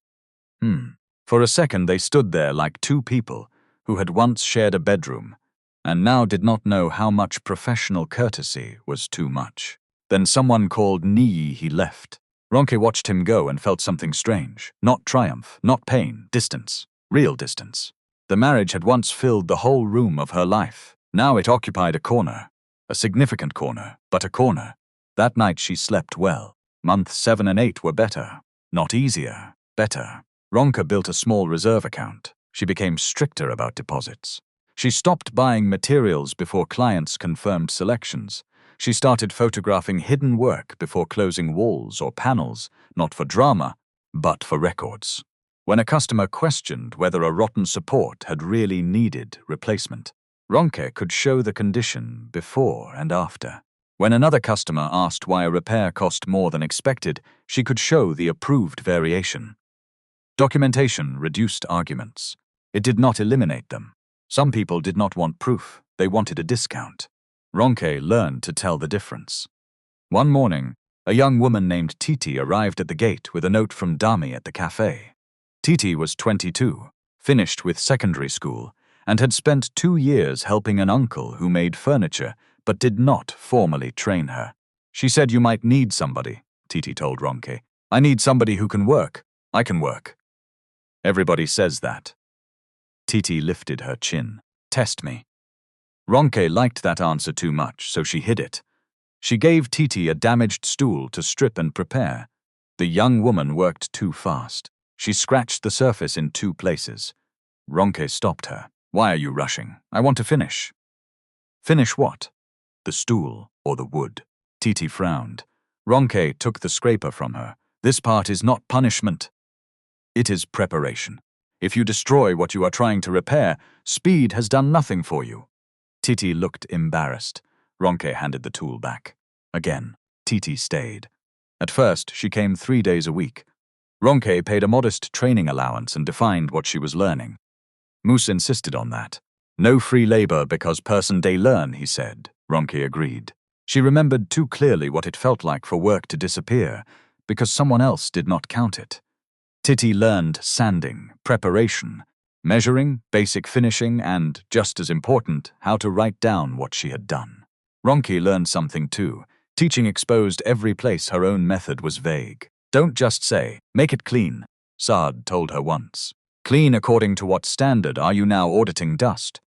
For a second they stood there like two people who had once shared a bedroom and now did not know how much professional courtesy was too much. Then someone called Niyi. He left. Ronke watched him go and felt something strange. Not triumph, not pain, distance. Real distance. The marriage had once filled the whole room of her life. Now it occupied a corner. A significant corner, but a corner. That night she slept well. Months 7 and 8 were better. Not easier, better. Ronke built a small reserve account. She became stricter about deposits. She stopped buying materials before clients confirmed selections. She started photographing hidden work before closing walls or panels, not for drama, but for records. When a customer questioned whether a rotten support had really needed replacement, Ronke could show the condition before and after. When another customer asked why a repair cost more than expected, she could show the approved variation. Documentation reduced arguments. It did not eliminate them. Some people did not want proof. They wanted a discount. Ronke learned to tell the difference. One morning, a young woman named Titi arrived at the gate with a note from Dami at the cafe. Titi was 22, finished with secondary school, and had spent 2 years helping an uncle who made furniture but did not formally train her. She said, "You might need somebody," Titi told Ronke. "I need somebody who can work. I can work." Everybody says that. Titi lifted her chin. "Test me." Ronke liked that answer too much, so she hid it. She gave Titi a damaged stool to strip and prepare. The young woman worked too fast. She scratched the surface in 2 places. Ronke stopped her. "Why are you rushing? I want to finish." "Finish what?" "The stool or the wood." Titi frowned. Ronke took the scraper from her. "This part is not punishment. It is preparation. If you destroy what you are trying to repair, speed has done nothing for you." Titi looked embarrassed. Ronke handed the tool back. Again, Titi stayed. At first, she came 3 days a week. Ronke paid a modest training allowance and defined what she was learning. Moose insisted on that. "No free labor because person they learn," he said. Ronke agreed. She remembered too clearly what it felt like for work to disappear because someone else did not count it. Titi learned sanding, preparation, measuring, basic finishing, and, just as important, how to write down what she had done. Ronke learned something too. Teaching exposed every place her own method was vague. "Don't just say, 'Make it clean,'" Saad told her once. "Clean according to what standard are you now auditing dust?"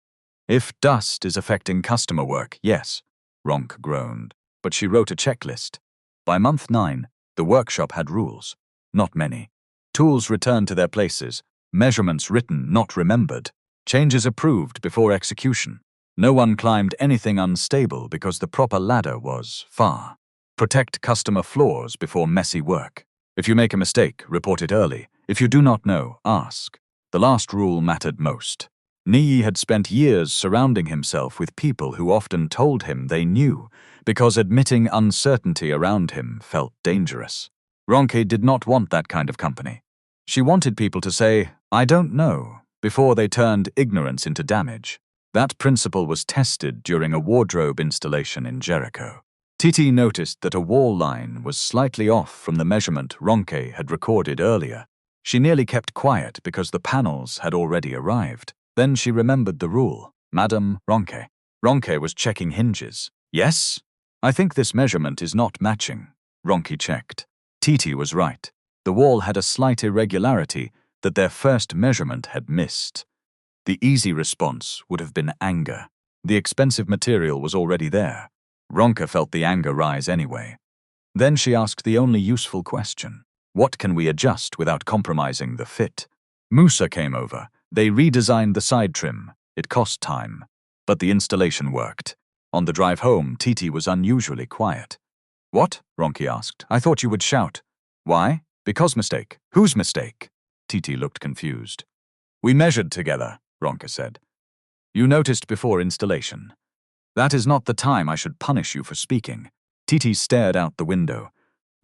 "If dust is affecting customer work, yes," Ronke groaned. But she wrote a checklist. By month 9, the workshop had rules. Not many. Tools returned to their places, measurements written, not remembered, changes approved before execution. No one climbed anything unstable because the proper ladder was far. Protect customer flaws before messy work. If you make a mistake, report it early. If you do not know, ask. The last rule mattered most. Niyi had spent years surrounding himself with people who often told him they knew, because admitting uncertainty around him felt dangerous. Ronke did not want that kind of company. She wanted people to say, "I don't know," before they turned ignorance into damage. That principle was tested during a wardrobe installation in Jericho. Titi noticed that a wall line was slightly off from the measurement Ronke had recorded earlier. She nearly kept quiet because the panels had already arrived. Then she remembered the rule. "Madam Ronke." Ronke was checking hinges. "Yes? I think this measurement is not matching." Ronke checked. Titi was right. The wall had a slight irregularity that their first measurement had missed. The easy response would have been anger. The expensive material was already there. Ronke felt the anger rise anyway. Then she asked the only useful question. "What can we adjust without compromising the fit?" Musa came over. They redesigned the side trim. It cost time. But the installation worked. On the drive home, Titi was unusually quiet. "What?" Ronke asked. "I thought you would shout." "Why?" "Because mistake." "Whose mistake?" Titi looked confused. "We measured together," Ronke said. "You noticed before installation." That is not the time I should punish you for speaking. Titi stared out the window.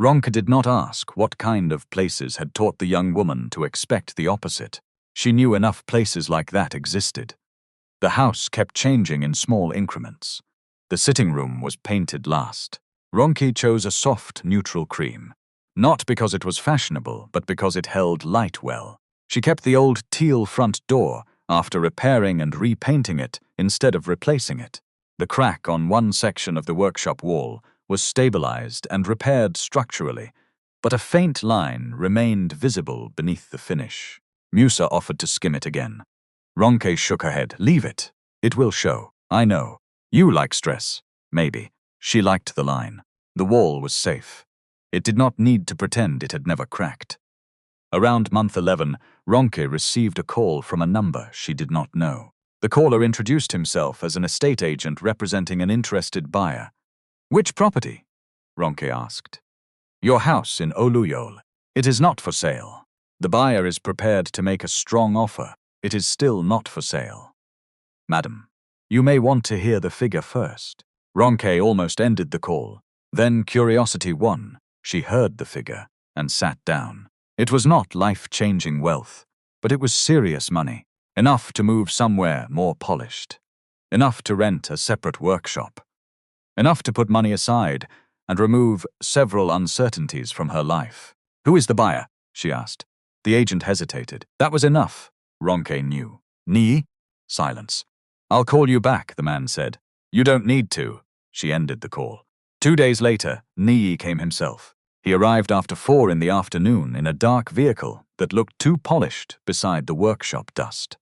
Ronke did not ask what kind of places had taught the young woman to expect the opposite. She knew enough places like that existed. The house kept changing in small increments. The sitting room was painted last. Ronke chose a soft, neutral cream. Not because it was fashionable, but because it held light well. She kept the old teal front door after repairing and repainting it instead of replacing it. The crack on one section of the workshop wall was stabilized and repaired structurally, but a faint line remained visible beneath the finish. Musa offered to skim it again. Ronke shook her head. Leave it. It will show. I know. You like stress. Maybe. She liked the line. The wall was safe. It did not need to pretend it had never cracked. Around month 11, Ronke received a call from a number she did not know. The caller introduced himself as an estate agent representing an interested buyer. Which property? Ronke asked. Your house in Oluyole. It is not for sale. The buyer is prepared to make a strong offer. It is still not for sale. Madam, you may want to hear the figure first. Ronke almost ended the call. Then curiosity won. She heard the figure and sat down. It was not life-changing wealth, but it was serious money. Enough to move somewhere more polished. Enough to rent a separate workshop. Enough to put money aside and remove several uncertainties from her life. Who is the buyer? She asked. The agent hesitated. That was enough, Ronke knew. Niyi? Silence. I'll call you back, the man said. You don't need to. She ended the call. 2 days later, Niyi came himself. He arrived after 4 in the afternoon in a dark vehicle that looked too polished beside the workshop dust.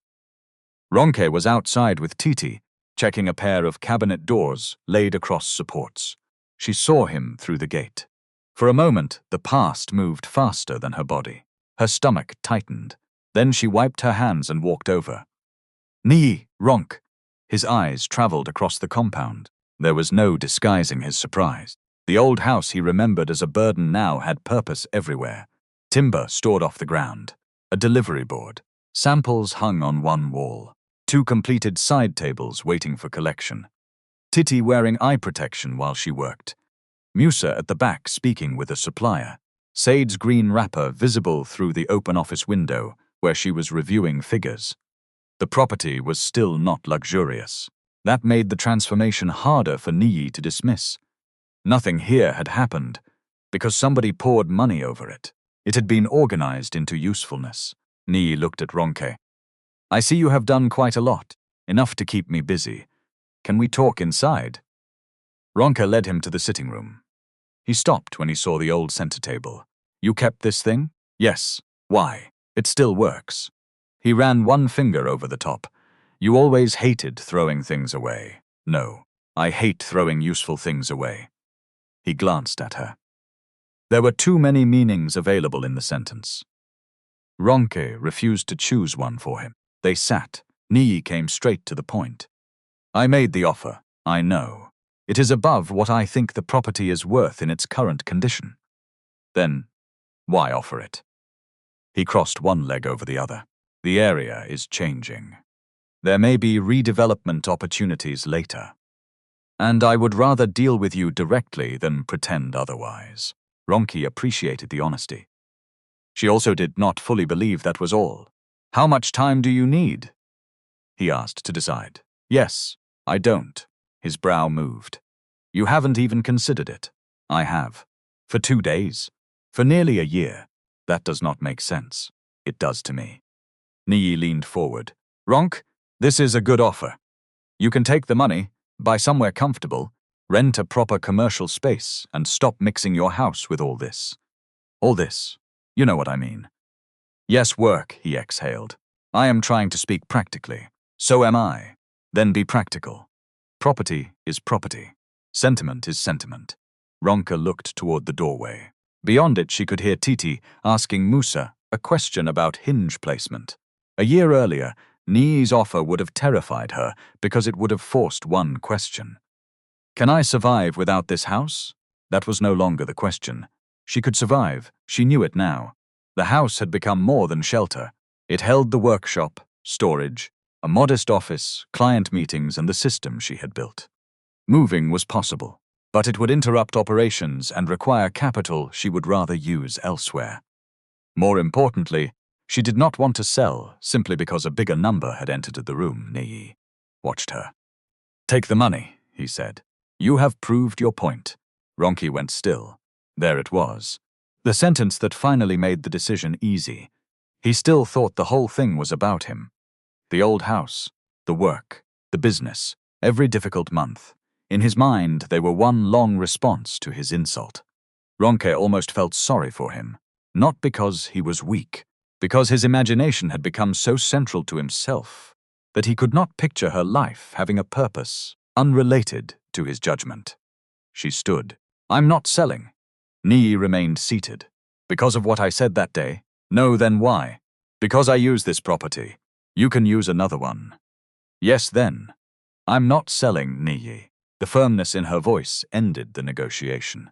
Ronke was outside with Titi, checking a pair of cabinet doors laid across supports. She saw him through the gate. For a moment, the past moved faster than her body. Her stomach tightened. Then she wiped her hands and walked over. Niyi, Ronke. His eyes traveled across the compound. There was no disguising his surprise. The old house he remembered as a burden now had purpose everywhere. Timber stored off the ground. A delivery board. Samples hung on one wall. 2 completed side tables waiting for collection. Titi wearing eye protection while she worked. Musa at the back speaking with a supplier. Sade's green wrapper visible through the open office window where she was reviewing figures. The property was still not luxurious. That made the transformation harder for Niyi to dismiss. Nothing here had happened because somebody poured money over it. It had been organized into usefulness. Niyi looked at Ronke. I see you have done quite a lot, enough to keep me busy. Can we talk inside? Ronke led him to the sitting room. He stopped when he saw the old center table. You kept this thing? Yes. Why? It still works. He ran one finger over the top. You always hated throwing things away. No, I hate throwing useful things away. He glanced at her. There were too many meanings available in the sentence. Ronke refused to choose one for him. They sat. Niyi came straight to the point. I made the offer. I know. It is above what I think the property is worth in its current condition. Then, why offer it? He crossed one leg over the other. The area is changing. There may be redevelopment opportunities later. And I would rather deal with you directly than pretend otherwise. Ronke appreciated the honesty. She also did not fully believe that was all. How much time do you need? He asked to decide. Yes, I don't. His brow moved. You haven't even considered it. I have. For 2 days. For nearly a year. That does not make sense. It does to me. Niyi leaned forward. Ronke, this is a good offer. You can take the money, buy somewhere comfortable, rent a proper commercial space, and stop mixing your house with all this. All this. You know what I mean. Yes, work, he exhaled. I am trying to speak practically. So am I. Then be practical. Property is property. Sentiment is sentiment. Ronke looked toward the doorway. Beyond it, she could hear Titi asking Musa a question about hinge placement. A year earlier, Niyi's offer would have terrified her because it would have forced one question. Can I survive without this house? That was no longer the question. She could survive. She knew it now. The house had become more than shelter. It held the workshop, storage, a modest office, client meetings, and the system she had built. Moving was possible, but it would interrupt operations and require capital she would rather use elsewhere. More importantly, she did not want to sell simply because a bigger number had entered the room. Niyi watched her. "Take the money," he said. "You have proved your point." Ronke went still. There it was. The sentence that finally made the decision easy. He still thought the whole thing was about him. The old house, the work, the business, every difficult month. In his mind, they were one long response to his insult. Ronke almost felt sorry for him, not because he was weak, because his imagination had become so central to himself that he could not picture her life having a purpose unrelated to his judgment. She stood. "I'm not selling." Niyi remained seated. "Because of what I said that day?" "No, then why?" "Because I use this property. You can use another one." "Yes, then." "I'm not selling, Niyi." The firmness in her voice ended the negotiation.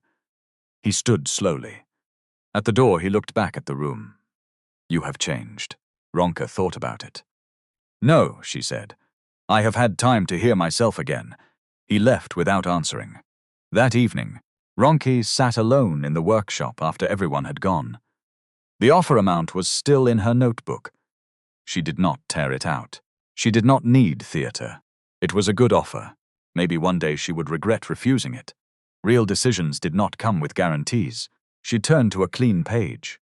He stood slowly. At the door, he looked back at the room. "You have changed." Ronke thought about it. "No," she said. "I have had time to hear myself again." He left without answering. That evening, Ronke sat alone in the workshop after everyone had gone. The offer amount was still in her notebook. She did not tear it out. She did not need theater. It was a good offer. Maybe one day she would regret refusing it. Real decisions did not come with guarantees. She turned to a clean page.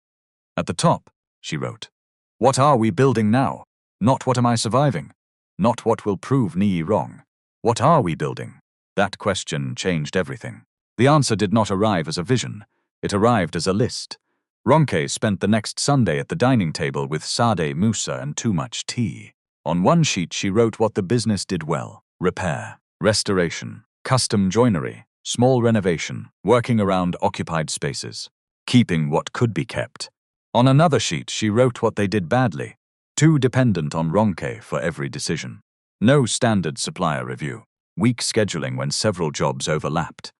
At the top, she wrote, "What are we building now? Not what am I surviving? Not what will prove Niyi wrong. What are we building?" That question changed everything. The answer did not arrive as a vision. It arrived as a list. Ronke spent the next Sunday at the dining table with Sade, Musa, and too much tea. On one sheet she wrote what the business did well: repair, restoration, custom joinery, small renovation, working around occupied spaces, keeping what could be kept. On another sheet she wrote what they did badly: too dependent on Ronke for every decision. No standard supplier review. Weak scheduling when several jobs overlapped.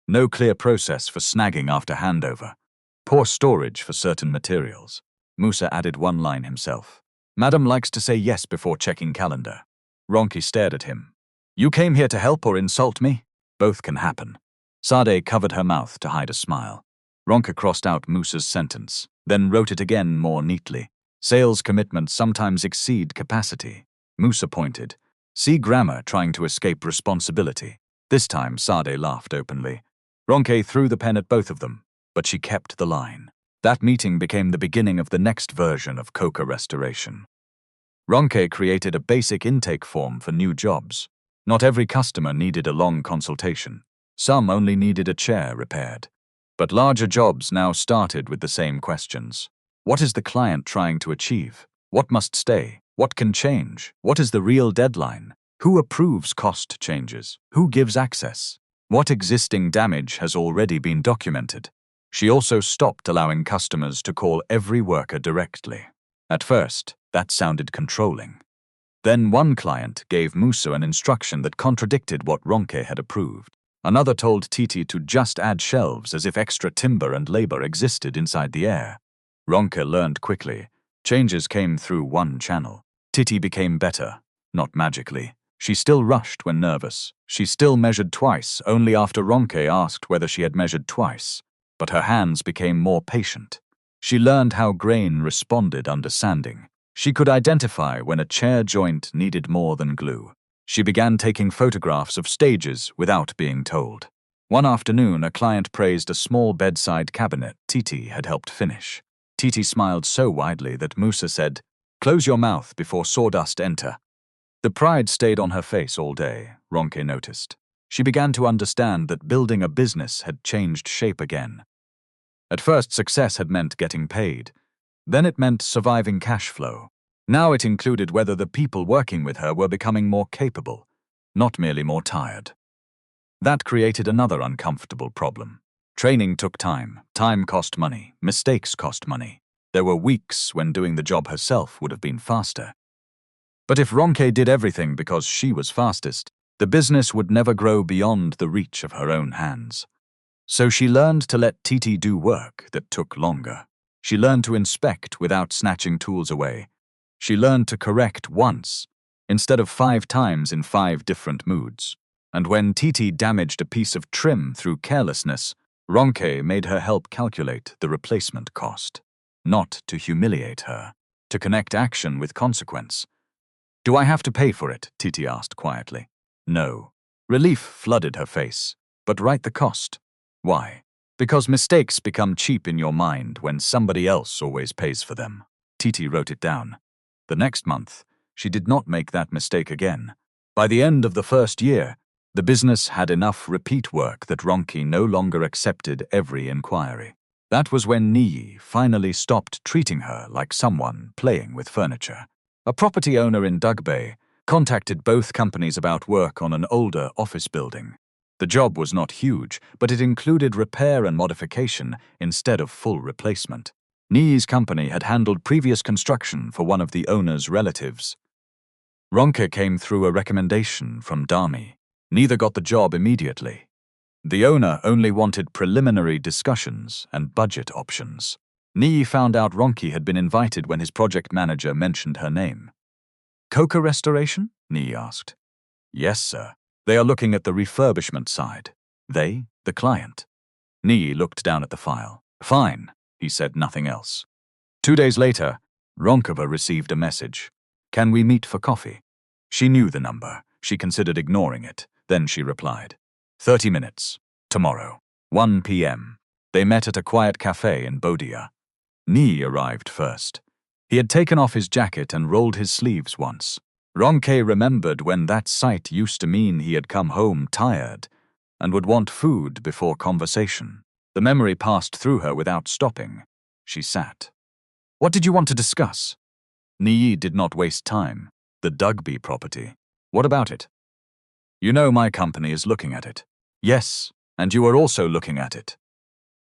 No clear process for snagging after handover. Poor storage for certain materials. Musa added one line himself. "Madam likes to say yes before checking calendar." Ronke stared at him. "You came here to help or insult me? Both can happen." Sade covered her mouth to hide a smile. Ronke crossed out Musa's sentence, then wrote it again more neatly. "Sales commitments sometimes exceed capacity." Musa pointed. "See grammar trying to escape responsibility." This time Sade laughed openly. Ronke threw the pen at both of them, but she kept the line. That meeting became the beginning of the next version of Coca restoration. Ronke created a basic intake form for new jobs. Not every customer needed a long consultation. Some only needed a chair repaired. But larger jobs now started with the same questions. What is the client trying to achieve? What must stay? What can change? What is the real deadline? Who approves cost changes? Who gives access? What existing damage has already been documented? She also stopped allowing customers to call every worker directly. At first, that sounded controlling. Then one client gave Musa an instruction that contradicted what Ronke had approved. Another told Titi to just add shelves as if extra timber and labor existed inside the air. Ronke learned quickly. Changes came through one channel. Titi became better, not magically. She still rushed when nervous. She still measured twice, only after Ronke asked whether she had measured twice. But her hands became more patient. She learned how grain responded under sanding. She could identify when a chair joint needed more than glue. She began taking photographs of stages without being told. One afternoon, a client praised a small bedside cabinet Titi had helped finish. Titi smiled so widely that Musa said, "Close your mouth before sawdust enter." The pride stayed on her face all day, Ronke noticed. She began to understand that building a business had changed shape again. At first, success had meant getting paid. Then it meant surviving cash flow. Now it included whether the people working with her were becoming more capable, not merely more tired. That created another uncomfortable problem. Training took time. Time cost money. Mistakes cost money. There were weeks when doing the job herself would have been faster. But if Ronke did everything because she was fastest, the business would never grow beyond the reach of her own hands. So she learned to let Titi do work that took longer. She learned to inspect without snatching tools away. She learned to correct once, instead of 5 times in 5 different moods. And when Titi damaged a piece of trim through carelessness, Ronke made her help calculate the replacement cost. Not to humiliate her, to connect action with consequence. "Do I have to pay for it?" Titi asked quietly. No. Relief flooded her face. "But write the cost." "Why?" "Because mistakes become cheap in your mind when somebody else always pays for them." Titi wrote it down. The next month, she did not make that mistake again. By the end of the first year, the business had enough repeat work that Ronke no longer accepted every inquiry. That was when Niyi finally stopped treating her like someone playing with furniture. A property owner in Dugbay contacted both companies about work on an older office building. The job was not huge, but it included repair and modification instead of full replacement. Niyi's company had handled previous construction for one of the owner's relatives. Ronke came through a recommendation from Dami. Neither got the job immediately. The owner only wanted preliminary discussions and budget options. Niyi found out Ronke had been invited when his project manager mentioned her name. "Coca Restoration?" Niyi asked. "Yes, sir. They are looking at the refurbishment side." "They?" "The client." Niyi looked down at the file. "Fine," he said, nothing else. 2 days later, Ronkova received a message. "Can we meet for coffee?" She knew the number. She considered ignoring it. Then she replied. 30 minutes. Tomorrow. 1 p.m. They met at a quiet cafe in Bodia. Niyi arrived first. He had taken off his jacket and rolled his sleeves once. Ronke remembered when that sight used to mean he had come home tired and would want food before conversation. The memory passed through her without stopping. She sat. "What did you want to discuss?" Niyi did not waste time. "The Dugby property." "What about it?" "You know my company is looking at it." "Yes, and you are also looking at it."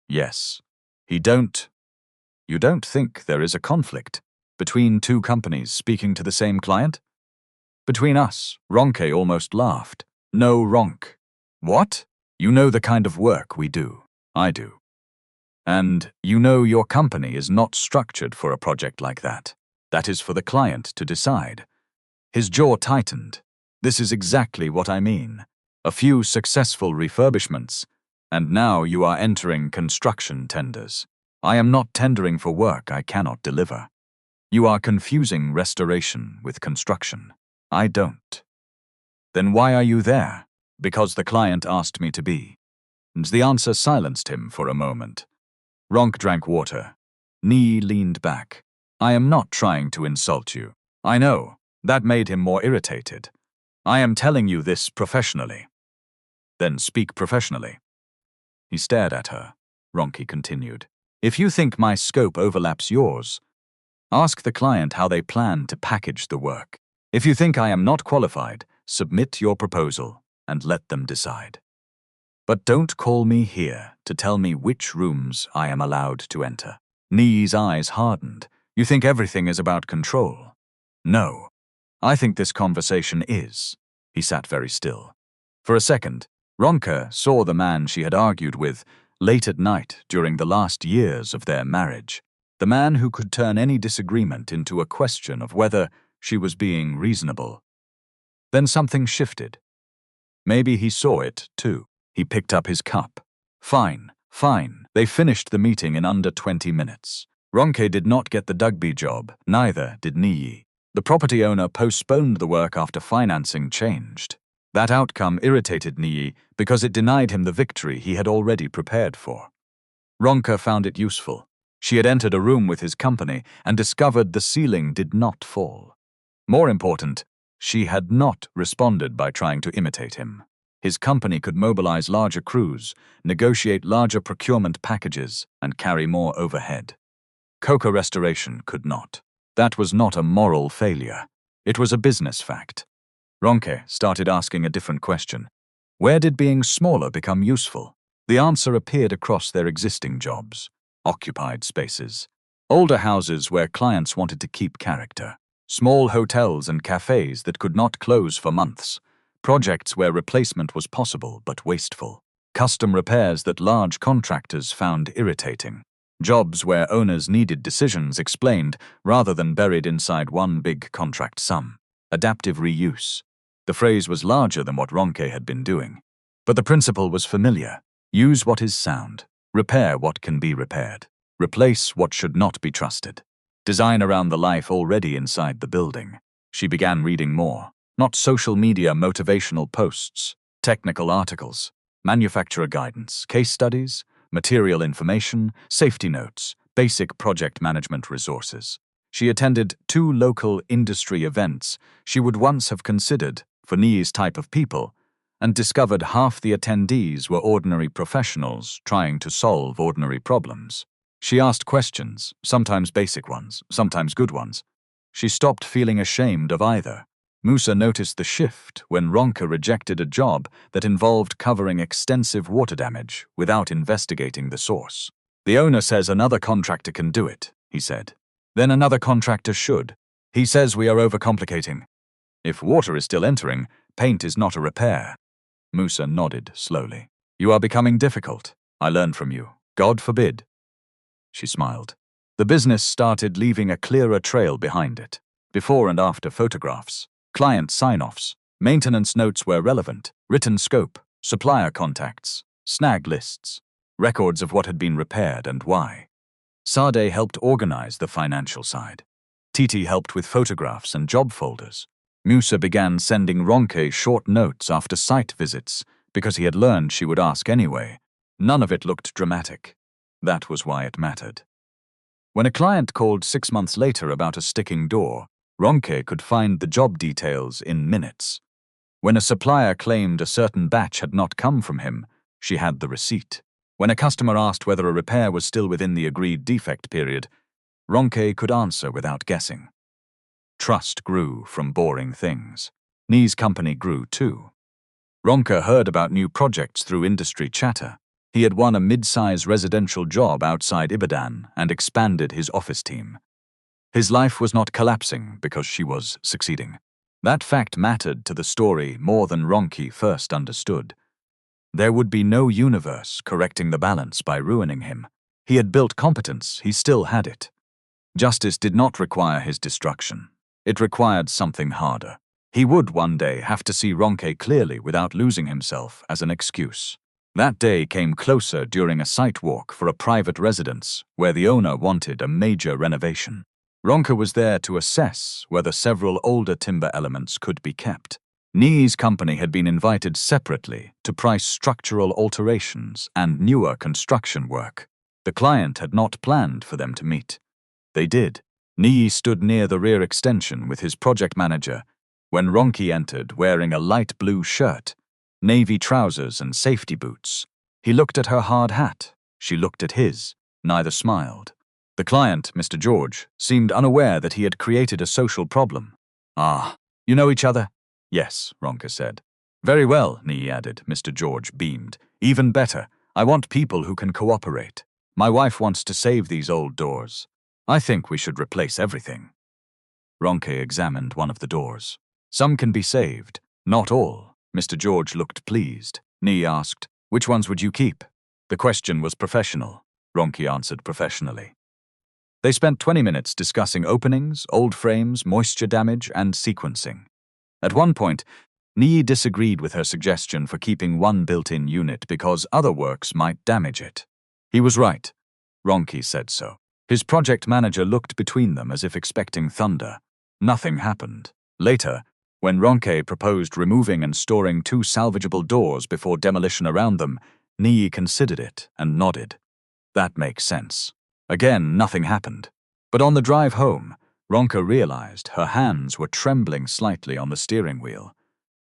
"Yes." You don't think there is a conflict between two companies speaking to the same client?" "Between us," Ronke almost laughed. "No, Ronk." "What?" "You know the kind of work we do." "I do." "And you know your company is not structured for a project like that. That is for the client to decide." His jaw tightened. "This is exactly what I mean. A few successful refurbishments, and now you are entering construction tenders. I am not tendering for work I cannot deliver. You are confusing restoration with construction. I don't." "Then why are you there?" "Because the client asked me to be." And the answer silenced him for a moment. Ronk drank water. Niyi leaned back. "I am not trying to insult you." "I know." That made him more irritated. "I am telling you this professionally." "Then speak professionally." He stared at her. Ronke continued. "If you think my scope overlaps yours, ask the client how they plan to package the work. If you think I am not qualified, submit your proposal and let them decide. But don't call me here to tell me which rooms I am allowed to enter." Niyi's eyes hardened. "You think everything is about control?" "No. I think this conversation is." He sat very still. For a second, Ronke saw the man she had argued with late at night during the last years of their marriage. The man who could turn any disagreement into a question of whether she was being reasonable. Then something shifted. Maybe he saw it, too. He picked up his cup. Fine. They finished the meeting in under 20 minutes. Ronke did not get the Dugby job, neither did Niyi. The property owner postponed the work after financing changed. That outcome irritated Niyi because it denied him the victory he had already prepared for. Ronke found it useful. She had entered a room with his company and discovered the ceiling did not fall. More important, she had not responded by trying to imitate him. His company could mobilize larger crews, negotiate larger procurement packages, and carry more overhead. Coca Restoration could not. That was not a moral failure. It was a business fact. Ronke started asking a different question. Where did being smaller become useful? The answer appeared across their existing jobs. Occupied spaces. Older houses where clients wanted to keep character. Small hotels and cafes that could not close for months. Projects where replacement was possible but wasteful. Custom repairs that large contractors found irritating. Jobs where owners needed decisions explained rather than buried inside one big contract sum. Adaptive reuse. The phrase was larger than what Ronke had been doing. But the principle was familiar. Use what is sound. Repair what can be repaired. Replace what should not be trusted. Design around the life already inside the building. She began reading more. Not social media motivational posts, technical articles, manufacturer guidance, case studies, material information, safety notes, basic project management resources. She attended 2 local industry events she would once have considered for Niyi's type of people, and discovered half the attendees were ordinary professionals trying to solve ordinary problems. She asked questions, sometimes basic ones, sometimes good ones. She stopped feeling ashamed of either. Musa noticed the shift when Ronke rejected a job that involved covering extensive water damage without investigating the source. "The owner says another contractor can do it," he said. "Then another contractor should. He says we are overcomplicating. If water is still entering, paint is not a repair." Musa nodded slowly. "You are becoming difficult. I learn from you. God forbid." She smiled. The business started leaving a clearer trail behind it. Before and after photographs, client sign-offs, maintenance notes where relevant, written scope, supplier contacts, snag lists, records of what had been repaired and why. Sade helped organize the financial side. Titi helped with photographs and job folders. Musa began sending Ronke short notes after site visits because he had learned she would ask anyway. None of it looked dramatic. That was why it mattered. When a client called 6 months later about a sticking door, Ronke could find the job details in minutes. When a supplier claimed a certain batch had not come from him, she had the receipt. When a customer asked whether a repair was still within the agreed defect period, Ronke could answer without guessing. Trust grew from boring things. Niyi's company grew too. Ronke heard about new projects through industry chatter. He had won a mid-size residential job outside Ibadan and expanded his office team. His life was not collapsing because she was succeeding. That fact mattered to the story more than Ronke first understood. There would be no universe correcting the balance by ruining him. He had built competence, he still had it. Justice did not require his destruction. It required something harder. He would one day have to see Ronke clearly without losing himself as an excuse. That day came closer during a site walk for a private residence where the owner wanted a major renovation. Ronke was there to assess whether several older timber elements could be kept. Niyi's company had been invited separately to price structural alterations and newer construction work. The client had not planned for them to meet. They did. Niyi stood near the rear extension with his project manager when Ronke entered wearing a light blue shirt, navy trousers and safety boots. He looked at her hard hat. She looked at his. Neither smiled. The client, Mr. George, seemed unaware that he had created a social problem. "Ah, you know each other?" "Yes," Ronke said. "Very well," Niyi added. Mr. George beamed. "Even better. I want people who can cooperate. My wife wants to save these old doors. I think we should replace everything." Ronke examined one of the doors. "Some can be saved, not all." Mr. George looked pleased. Niyi asked, "Which ones would you keep?" The question was professional. Ronke answered professionally. They spent 20 minutes discussing openings, old frames, moisture damage, and sequencing. At one point, Niyi disagreed with her suggestion for keeping one built-in unit because other works might damage it. He was right. Ronke said so. His project manager looked between them as if expecting thunder. Nothing happened. Later, when Ronke proposed removing and storing 2 salvageable doors before demolition around them, Niyi considered it and nodded. That makes sense. Again, nothing happened. But on the drive home, Ronke realized her hands were trembling slightly on the steering wheel.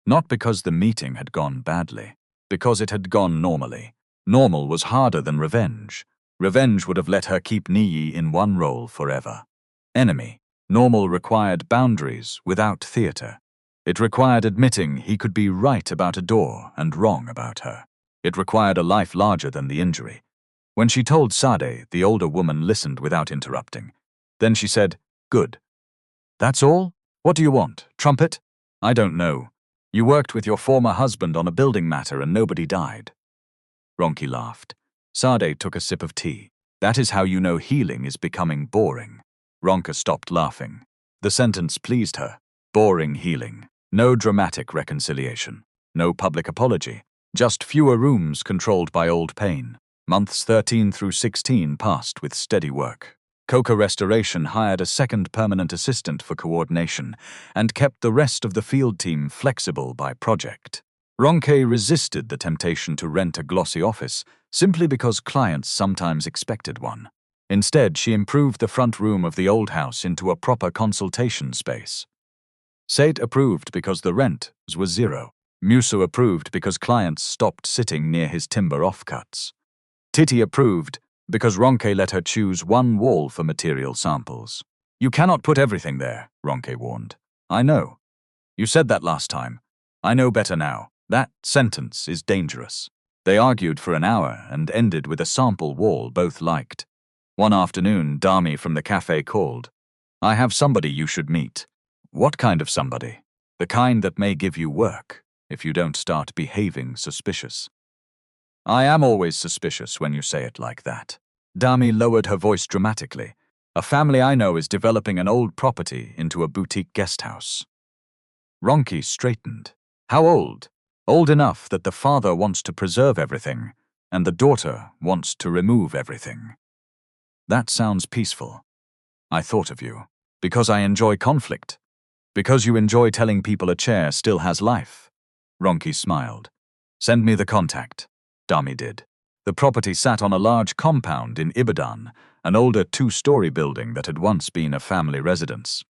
Not because the meeting had gone badly, because it had gone normally. Normal was harder than revenge. Revenge would have let her keep Niyi in one role forever. Enemy. Normal required boundaries without theater. It required admitting he could be right about a door and wrong about her. It required a life larger than the injury. When she told Sade, the older woman listened without interrupting. Then she said, "Good. That's all? What do you want? Trumpet?" "I don't know. You worked with your former husband on a building matter and nobody died." Ronke laughed. Sade took a sip of tea. "That is how you know healing is becoming boring." Ronke stopped laughing. The sentence pleased her. Boring healing. No dramatic reconciliation. No public apology. Just fewer rooms controlled by old pain. Months 13 through 16 passed with steady work. Coca Restoration hired a second permanent assistant for coordination and kept the rest of the field team flexible by project. Ronke resisted the temptation to rent a glossy office simply because clients sometimes expected one. Instead, she improved the front room of the old house into a proper consultation space. Sate approved because the rent was zero. Musa approved because clients stopped sitting near his timber offcuts. Titi approved because Ronke let her choose one wall for material samples. You cannot put everything there, Ronke warned. I know. You said that last time. I know better now. That sentence is dangerous. They argued for an hour and ended with a sample wall both liked. One afternoon, Dami from the cafe called. I have somebody you should meet. What kind of somebody? The kind that may give you work if you don't start behaving suspicious. I am always suspicious when you say it like that. Dami lowered her voice dramatically. A family I know is developing an old property into a boutique guest house. Ronke straightened. How old? Old enough that the father wants to preserve everything, and the daughter wants to remove everything. That sounds peaceful. I thought of you. Because I enjoy conflict. Because you enjoy telling people a chair still has life. Ronke smiled. Send me the contact. Dami did. The property sat on a large compound in Ibadan, an older two-story building that had once been a family residence.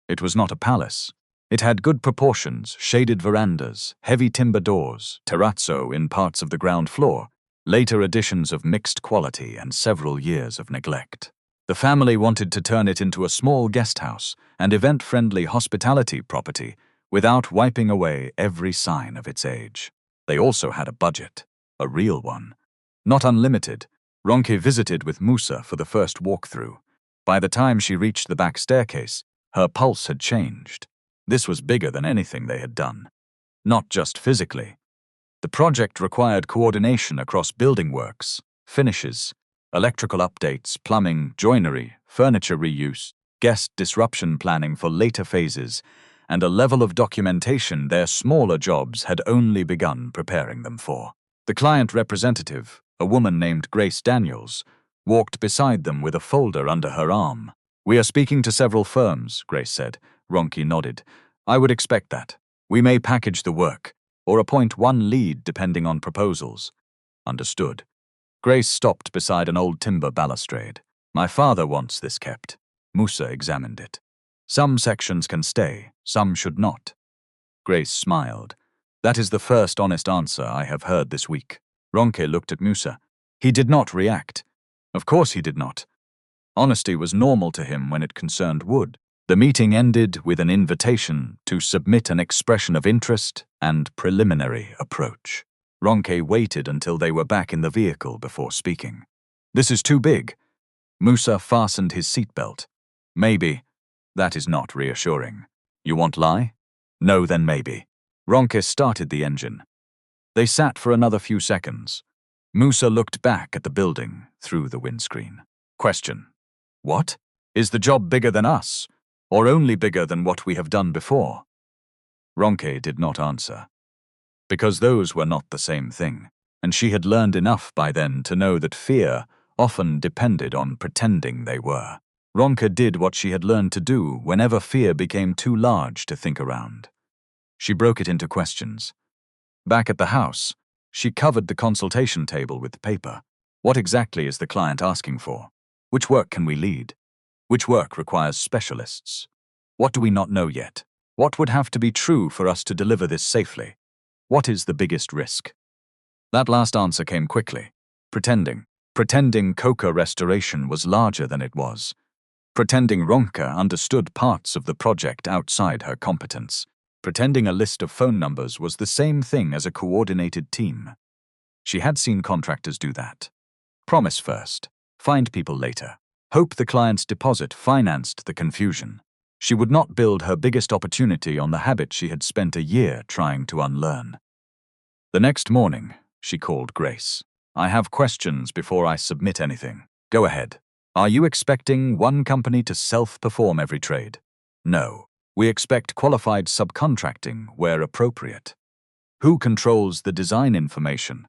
It was not a palace. It had good proportions, shaded verandas, heavy timber doors, terrazzo in parts of the ground floor, later additions of mixed quality and several years of neglect. The family wanted to turn it into a small guest house and event-friendly hospitality property without wiping away every sign of its age. They also had a budget, a real one. Not unlimited. Ronke visited with Musa for the first walkthrough. By the time she reached the back staircase, her pulse had changed. This was bigger than anything they had done. Not just physically. The project required coordination across building works, finishes, electrical updates, plumbing, joinery, furniture reuse, guest disruption planning for later phases, and a level of documentation their smaller jobs had only begun preparing them for. The client representative, a woman named Grace Daniels, walked beside them with a folder under her arm. We are speaking to several firms, Grace said. Ronke nodded. I would expect that. We may package the work, or appoint one lead depending on proposals. Understood. Grace stopped beside an old timber balustrade. My father wants this kept. Musa examined it. Some sections can stay, some should not. Grace smiled. That is the first honest answer I have heard this week. Ronke looked at Musa. He did not react. Of course he did not. Honesty was normal to him when it concerned wood. The meeting ended with an invitation to submit an expression of interest and preliminary approach. Ronke waited until they were back in the vehicle before speaking. This is too big. Musa fastened his seatbelt. Maybe. That is not reassuring. You want lie? No, then maybe. Ronke started the engine. They sat for another few seconds. Musa looked back at the building through the windscreen. Question. What? Is the job bigger than us, or only bigger than what we have done before? Ronke did not answer. Because those were not the same thing, and she had learned enough by then to know that fear often depended on pretending they were. Ronke did what she had learned to do whenever fear became too large to think around. She broke it into questions. Back at the house, she covered the consultation table with paper. What exactly is the client asking for? Which work can we lead? Which work requires specialists? What do we not know yet? What would have to be true for us to deliver this safely? What is the biggest risk? That last answer came quickly. Pretending Coca Restoration was larger than it was. Pretending Ronke understood parts of the project outside her competence. Pretending a list of phone numbers was the same thing as a coordinated team. She had seen contractors do that. Promise first, find people later. Hope the client's deposit financed the confusion. She would not build her biggest opportunity on the habit she had spent a year trying to unlearn. The next morning, she called Grace. I have questions before I submit anything. Go ahead. Are you expecting one company to self-perform every trade? No. We expect qualified subcontracting where appropriate. Who controls the design information?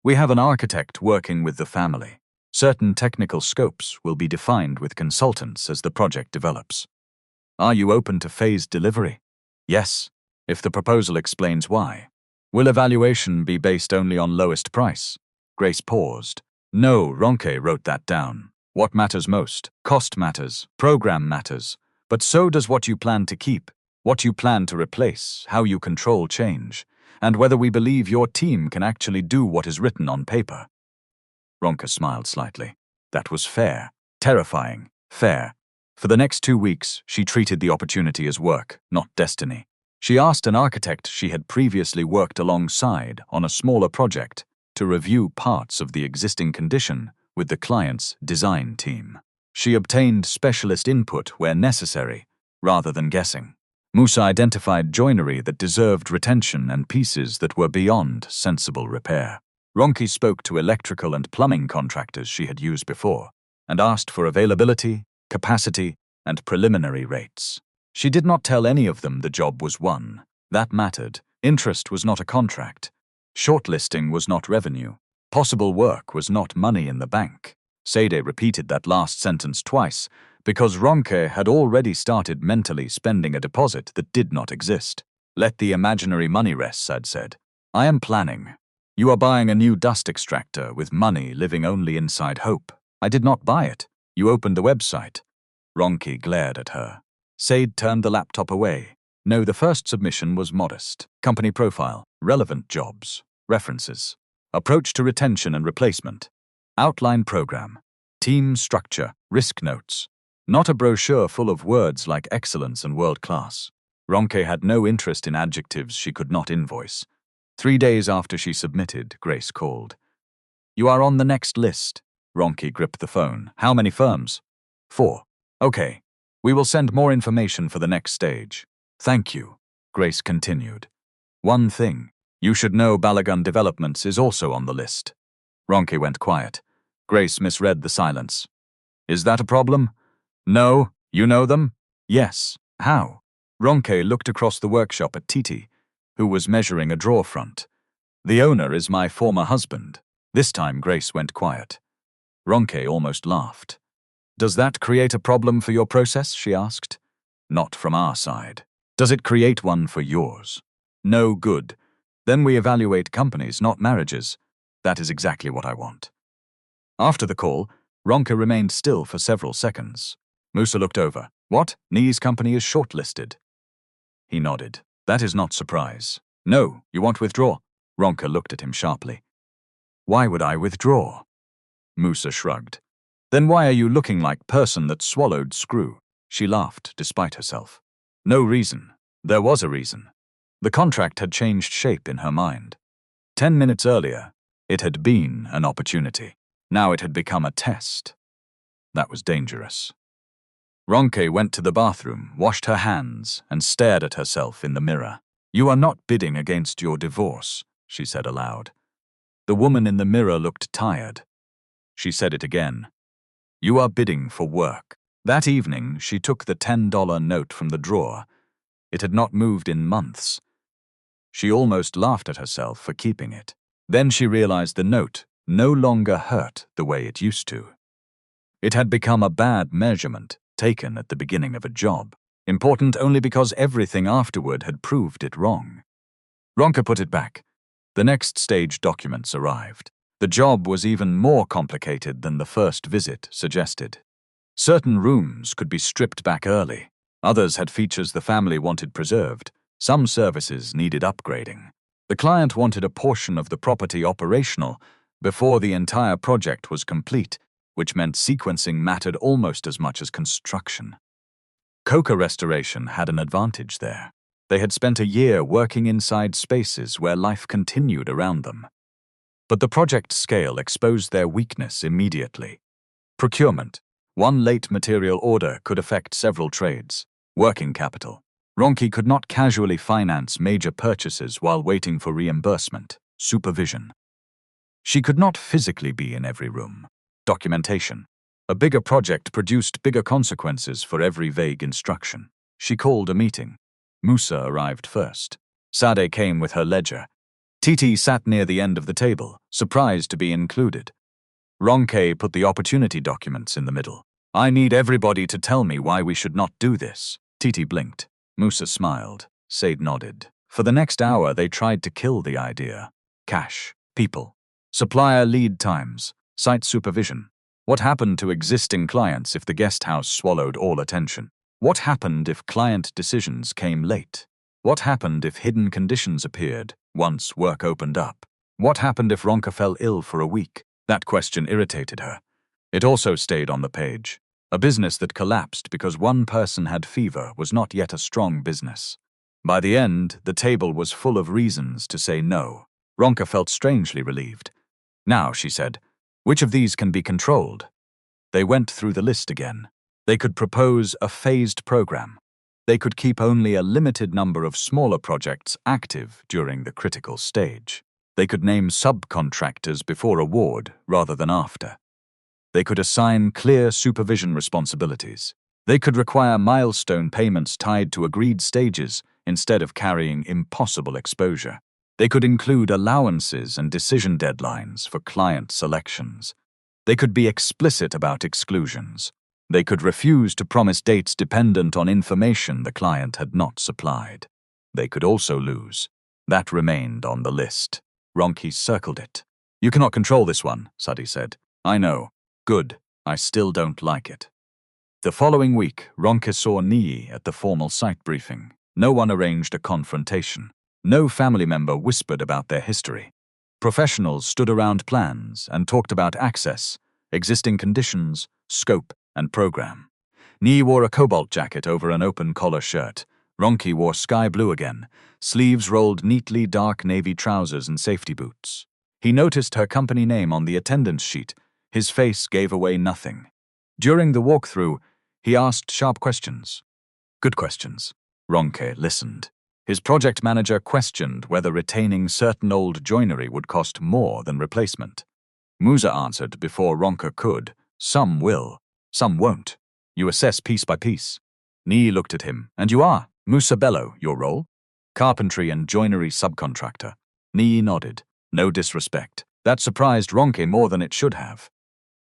We have an architect working with the family. Certain technical scopes will be defined with consultants as the project develops. Are you open to phased delivery? Yes, if the proposal explains why. Will evaluation be based only on lowest price? Grace paused. No, Ronke wrote that down. What matters most? Cost matters, program matters, but so does what you plan to keep, what you plan to replace, how you control change, and whether we believe your team can actually do what is written on paper. Ronke smiled slightly. That was fair. Terrifying. Fair. For the next 2 weeks, she treated the opportunity as work, not destiny. She asked an architect she had previously worked alongside on a smaller project to review parts of the existing condition with the client's design team. She obtained specialist input where necessary, rather than guessing. Musa identified joinery that deserved retention and pieces that were beyond sensible repair. Ronke spoke to electrical and plumbing contractors she had used before and asked for availability, capacity, and preliminary rates. She did not tell any of them the job was won. That mattered. Interest was not a contract. Shortlisting was not revenue. Possible work was not money in the bank. Sade repeated that last sentence twice because Ronke had already started mentally spending a deposit that did not exist. Let the imaginary money rest, Sade said. I am planning. You are buying a new dust extractor with money living only inside hope. I did not buy it. You opened the website. Ronke glared at her. Sade turned the laptop away. No, the first submission was modest. Company profile, relevant jobs, references, approach to retention and replacement, outline program, team structure, risk notes. Not a brochure full of words like excellence and world-class. Ronke had no interest in adjectives she could not invoice. 3 days after she submitted, Grace called. You are on the next list. Ronke gripped the phone. How many firms? 4. Okay. We will send more information for the next stage. Thank you, Grace continued. One thing. You should know Balagun Developments is also on the list. Ronke went quiet. Grace misread the silence. Is that a problem? No. You know them? Yes. How? Ronke looked across the workshop at Titi, who was measuring a drawer front. The owner is my former husband. This time Grace went quiet. Ronke almost laughed. Does that create a problem for your process? She asked. Not from our side. Does it create one for yours? No good. Then we evaluate companies, not marriages. That is exactly what I want. After the call, Ronke remained still for several seconds. Musa looked over. What? Niyi's company is shortlisted. He nodded. That is not surprise. No, you want withdraw? Ronke looked at him sharply. Why would I withdraw? Musa shrugged. Then why are you looking like person that swallowed screw? She laughed despite herself. No reason. There was a reason. The contract had changed shape in her mind. 10 minutes earlier, it had been an opportunity. Now it had become a test. That was dangerous. Ronke went to the bathroom, washed her hands, and stared at herself in the mirror. You are not bidding against your divorce, she said aloud. The woman in the mirror looked tired. She said it again. You are bidding for work. That evening, she took the $10 note from the drawer. It had not moved in months. She almost laughed at herself for keeping it. Then she realized the note no longer hurt the way it used to. It had become a bad measurement taken at the beginning of a job, important only because everything afterward had proved it wrong. Ronke put it back. The next stage documents arrived. The job was even more complicated than the first visit suggested. Certain rooms could be stripped back early. Others had features the family wanted preserved. Some services needed upgrading. The client wanted a portion of the property operational before the entire project was complete, which meant sequencing mattered almost as much as construction. Coca Restoration had an advantage there. They had spent a year working inside spaces where life continued around them. But the project scale exposed their weakness immediately. Procurement. One late material order could affect several trades. Working capital. Ronke could not casually finance major purchases while waiting for reimbursement. Supervision. She could not physically be in every room. Documentation. A bigger project produced bigger consequences for every vague instruction. She called a meeting. Musa arrived first. Sade came with her ledger. Titi sat near the end of the table, surprised to be included. Ronke put the opportunity documents in the middle. I need everybody to tell me why we should not do this. Titi blinked. Musa smiled. Sade nodded. For the next hour, they tried to kill the idea. Cash, people, supplier lead times, site supervision. What happened to existing clients if the guest house swallowed all attention? What happened if client decisions came late? What happened if hidden conditions appeared once work opened up? What happened if Ronke fell ill for a week? That question irritated her. It also stayed on the page. A business that collapsed because one person had fever was not yet a strong business. By the end, the table was full of reasons to say no. Ronke felt strangely relieved. Now, she said, which of these can be controlled? They went through the list again. They could propose a phased program. They could keep only a limited number of smaller projects active during the critical stage. They could name subcontractors before award rather than after. They could assign clear supervision responsibilities. They could require milestone payments tied to agreed stages instead of carrying impossible exposure. They could include allowances and decision deadlines for client selections. They could be explicit about exclusions. They could refuse to promise dates dependent on information the client had not supplied. They could also lose. That remained on the list. Ronke circled it. You cannot control this one, Sadi said. I know. Good. I still don't like it. The following week, Ronke saw Niyi at the formal site briefing. No one arranged a confrontation. No family member whispered about their history. Professionals stood around plans and talked about access, existing conditions, scope, and program. Niyi wore a cobalt jacket over an open collar shirt. Ronke wore sky blue again, sleeves rolled neatly, dark navy trousers and safety boots. He noticed her company name on the attendance sheet. His face gave away nothing. During the walkthrough, he asked sharp questions. Good questions. Ronke listened. His project manager questioned whether retaining certain old joinery would cost more than replacement. Musa answered before Ronke could. Some will, some won't. You assess piece by piece. Niyi looked at him. And you are? Musa Bello, your role? Carpentry and joinery subcontractor. Niyi nodded. No disrespect. That surprised Ronke more than it should have.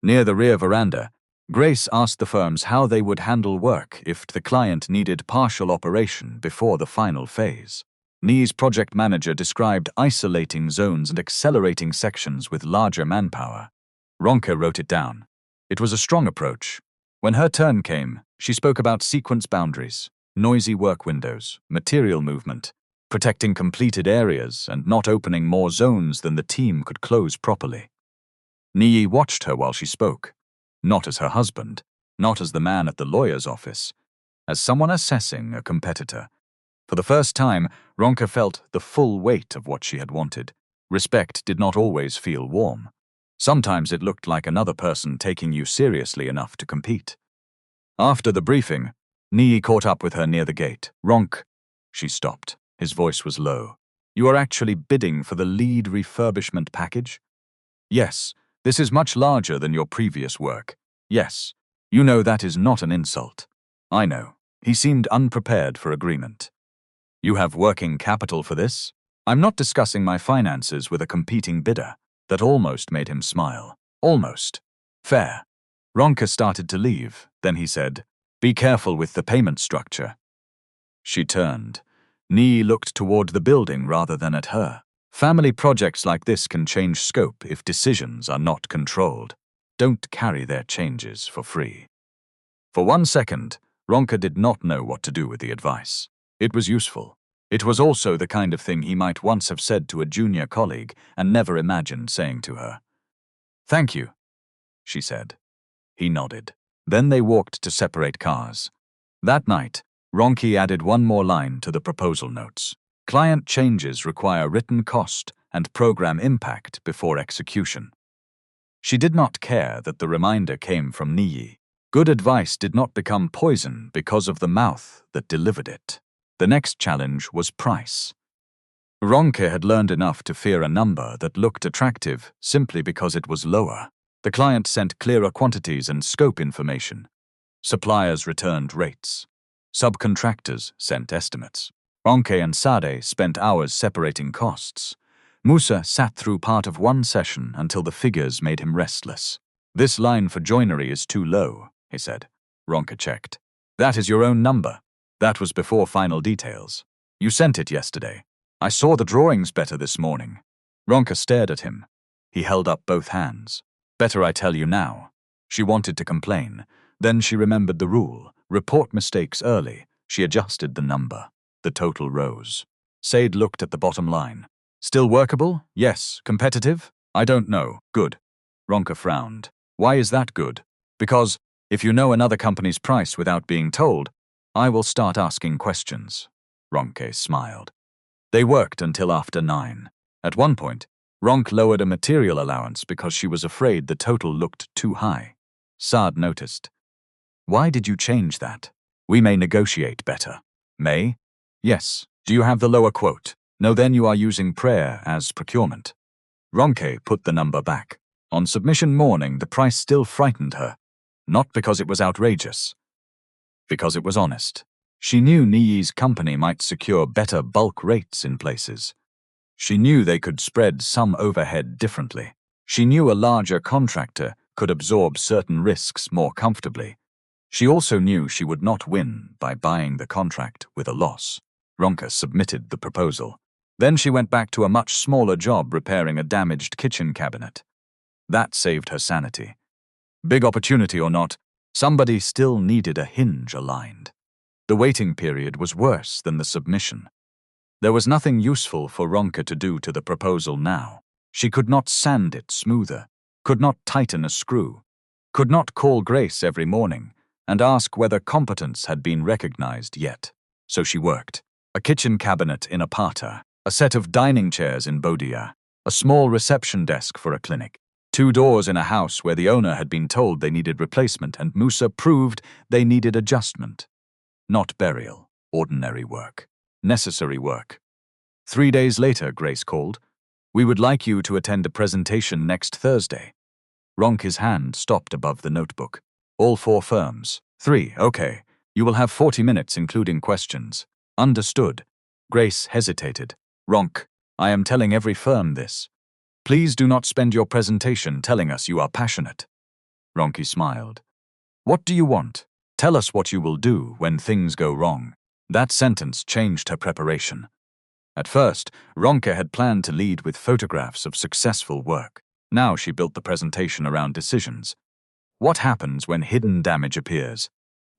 Near the rear veranda, Grace asked the firms how they would handle work if the client needed partial operation before the final phase. Niyi's project manager described isolating zones and accelerating sections with larger manpower. Ronke wrote it down. It was a strong approach. When her turn came, she spoke about sequence boundaries, noisy work windows, material movement, protecting completed areas and not opening more zones than the team could close properly. Niyi watched her while she spoke. Not as her husband, not as the man at the lawyer's office, as someone assessing a competitor. For the first time, Ronke felt the full weight of what she had wanted. Respect did not always feel warm. Sometimes it looked like another person taking you seriously enough to compete. After the briefing, Niyi caught up with her near the gate. Ronke, she stopped. His voice was low. You are actually bidding for the lead refurbishment package? Yes. This is much larger than your previous work. Yes, you know that is not an insult. I know. He seemed unprepared for agreement. You have working capital for this? I'm not discussing my finances with a competing bidder. That almost made him smile. Almost. Fair. Ronke started to leave. Then he said, be careful with the payment structure. She turned. Niyi looked toward the building rather than at her. Family projects like this can change scope if decisions are not controlled. Don't carry their changes for free. For 1 second, Ronke did not know what to do with the advice. It was useful. It was also the kind of thing he might once have said to a junior colleague and never imagined saying to her. Thank you, she said. He nodded. Then they walked to separate cars. That night, Ronke added one more line to the proposal notes. Client changes require written cost and program impact before execution. She did not care that the reminder came from Niyi. Good advice did not become poison because of the mouth that delivered it. The next challenge was price. Ronke had learned enough to fear a number that looked attractive simply because it was lower. The client sent clearer quantities and scope information. Suppliers returned rates. Subcontractors sent estimates. Ronke and Sade spent hours separating costs. Musa sat through part of one session until the figures made him restless. "This line for joinery is too low," he said. Ronke checked. "That is your own number. That was before final details. You sent it yesterday. I saw the drawings better this morning." Ronke stared at him. He held up both hands. "Better I tell you now." She wanted to complain. Then she remembered the rule. Report mistakes early. She adjusted the number. The total rose. Sade looked at the bottom line. "Still workable? Yes. Competitive? I don't know. Good." Ronke frowned. "Why is that good?" "Because, if you know another company's price without being told, I will start asking questions." Ronke smiled. They worked until after 9. At one point, Ronke lowered a material allowance because she was afraid the total looked too high. Saad noticed. "Why did you change that? We may negotiate better." "May?" "Yes. Do you have the lower quote?" "No, then you are using prayer as procurement." Ronke put the number back. On submission morning, the price still frightened her. Not because it was outrageous. Because it was honest. She knew Niyi's company might secure better bulk rates in places. She knew they could spread some overhead differently. She knew a larger contractor could absorb certain risks more comfortably. She also knew she would not win by buying the contract with a loss. Ronke submitted the proposal. Then she went back to a much smaller job repairing a damaged kitchen cabinet. That saved her sanity. Big opportunity or not, somebody still needed a hinge aligned. The waiting period was worse than the submission. There was nothing useful for Ronke to do to the proposal now. She could not sand it smoother, could not tighten a screw, could not call Grace every morning and ask whether competence had been recognized yet. So she worked. A kitchen cabinet in Apata, a set of dining chairs in Bodia, a small reception desk for a clinic, 2 doors in a house where the owner had been told they needed replacement and Musa proved they needed adjustment. Not burial, ordinary work. Necessary work. 3 days later, Grace called. "We would like you to attend a presentation next Thursday." Ronke's hand stopped above the notebook. "All 4 firms." 3, okay. You will have 40 minutes including questions." "Understood." Grace hesitated. "Ronke, I am telling every firm this. Please do not spend your presentation telling us you are passionate." Ronke smiled. "What do you want? Tell us what you will do when things go wrong." That sentence changed her preparation. At first, Ronke had planned to lead with photographs of successful work. Now she built the presentation around decisions. What happens when hidden damage appears?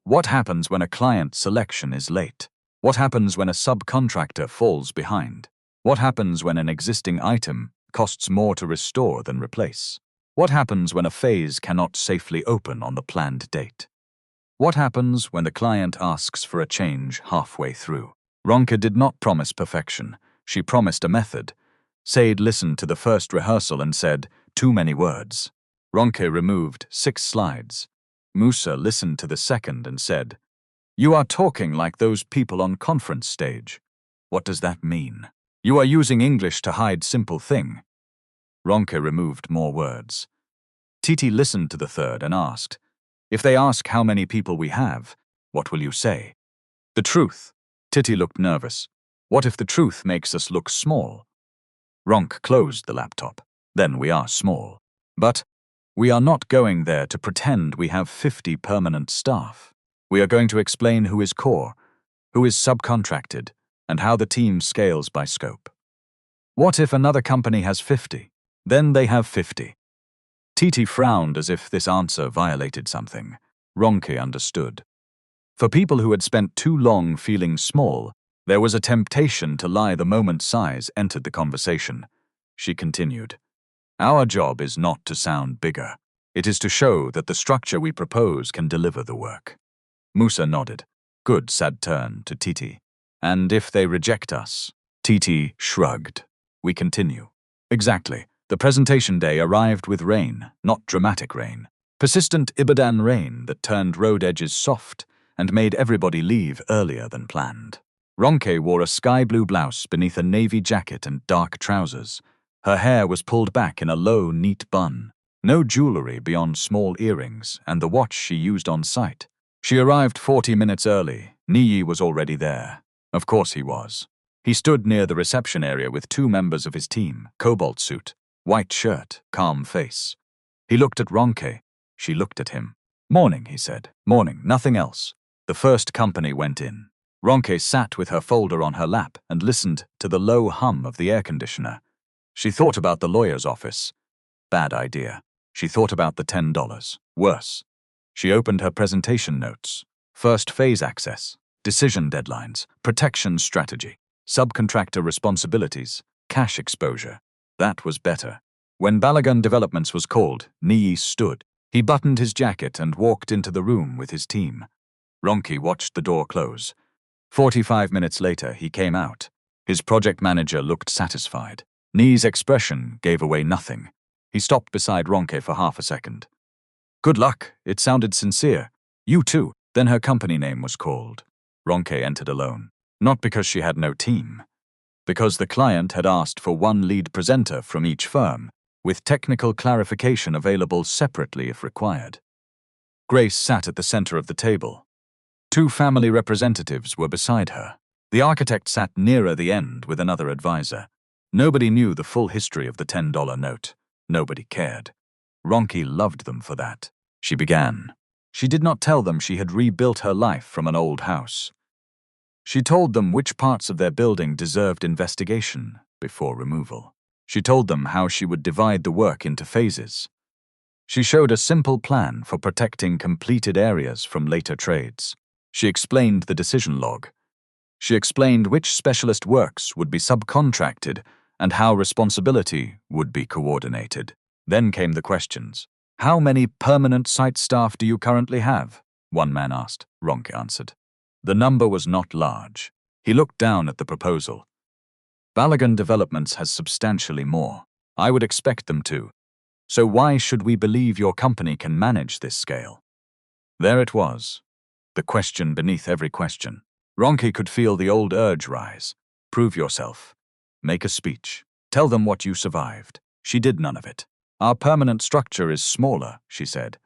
What happens when a client selection is late? What happens when a subcontractor falls behind? What happens when an existing item costs more to restore than replace? What happens when a phase cannot safely open on the planned date? What happens when the client asks for a change halfway through? Ronke did not promise perfection. She promised a method. Sade listened to the first rehearsal and said, "Too many words." Ronke removed 6 slides. Musa listened to the second and said, "You are talking like those people on conference stage." "What does that mean?" "You are using English to hide simple thing." Ronke removed more words. Titi listened to the third and asked, "If they ask how many people we have, what will you say?" "The truth." Titi looked nervous. "What if the truth makes us look small?" Ronke closed the laptop. "Then we are small. But we are not going there to pretend we have 50 permanent staff. We are going to explain who is core, who is subcontracted, and how the team scales by scope. What if another company has 50? Then they have 50. Titi frowned as if this answer violated something. Ronke understood. For people who had spent too long feeling small, there was a temptation to lie the moment size entered the conversation. She continued, "Our job is not to sound bigger. It is to show that the structure we propose can deliver the work." Musa nodded. "Good," Sad turned to Titi. "And if they reject us?" Titi shrugged. "We continue." Exactly. The presentation day arrived with rain, not dramatic rain. Persistent Ibadan rain that turned road edges soft and made everybody leave earlier than planned. Ronke wore a sky blue blouse beneath a navy jacket and dark trousers. Her hair was pulled back in a low, neat bun. No jewelry beyond small earrings and the watch she used on site. She arrived 40 minutes early. Niyi was already there. Of course he was. He stood near the reception area with two members of his team, cobalt suit, white shirt, calm face. He looked at Ronke. She looked at him. "Morning," he said. "Morning, nothing else." The first company went in. Ronke sat with her folder on her lap and listened to the low hum of the air conditioner. She thought about the lawyer's office. Bad idea. She thought about the $10. Worse. She opened her presentation notes. First phase access, decision deadlines, protection strategy, subcontractor responsibilities, cash exposure. That was better. When Balagun Developments was called, Niyi stood. He buttoned his jacket and walked into the room with his team. Ronke watched the door close. 45 minutes later, he came out. His project manager looked satisfied. Niyi's expression gave away nothing. He stopped beside Ronke for half a second. "Good luck," it sounded sincere. "You too." Then her company name was called. Ronke entered alone. Not because she had no team. Because the client had asked for one lead presenter from each firm, with technical clarification available separately if required. Grace sat at the center of the table. Two family representatives were beside her. The architect sat nearer the end with another advisor. Nobody knew the full history of the $10 note. Nobody cared. Ronke loved them for that. She began. She did not tell them she had rebuilt her life from an old house. She told them which parts of their building deserved investigation before removal. She told them how she would divide the work into phases. She showed a simple plan for protecting completed areas from later trades. She explained the decision log. She explained which specialist works would be subcontracted and how responsibility would be coordinated. Then came the questions. "How many permanent site staff do you currently have?" one man asked. Ronke answered. The number was not large. He looked down at the proposal. Balagun Developments has substantially more. I would expect them to. So why should we believe your company can manage this scale? There it was. The question beneath every question. Ronke could feel the old urge rise. Prove yourself. Make a speech. Tell them what you survived. She did none of it. "Our permanent structure is smaller," she said.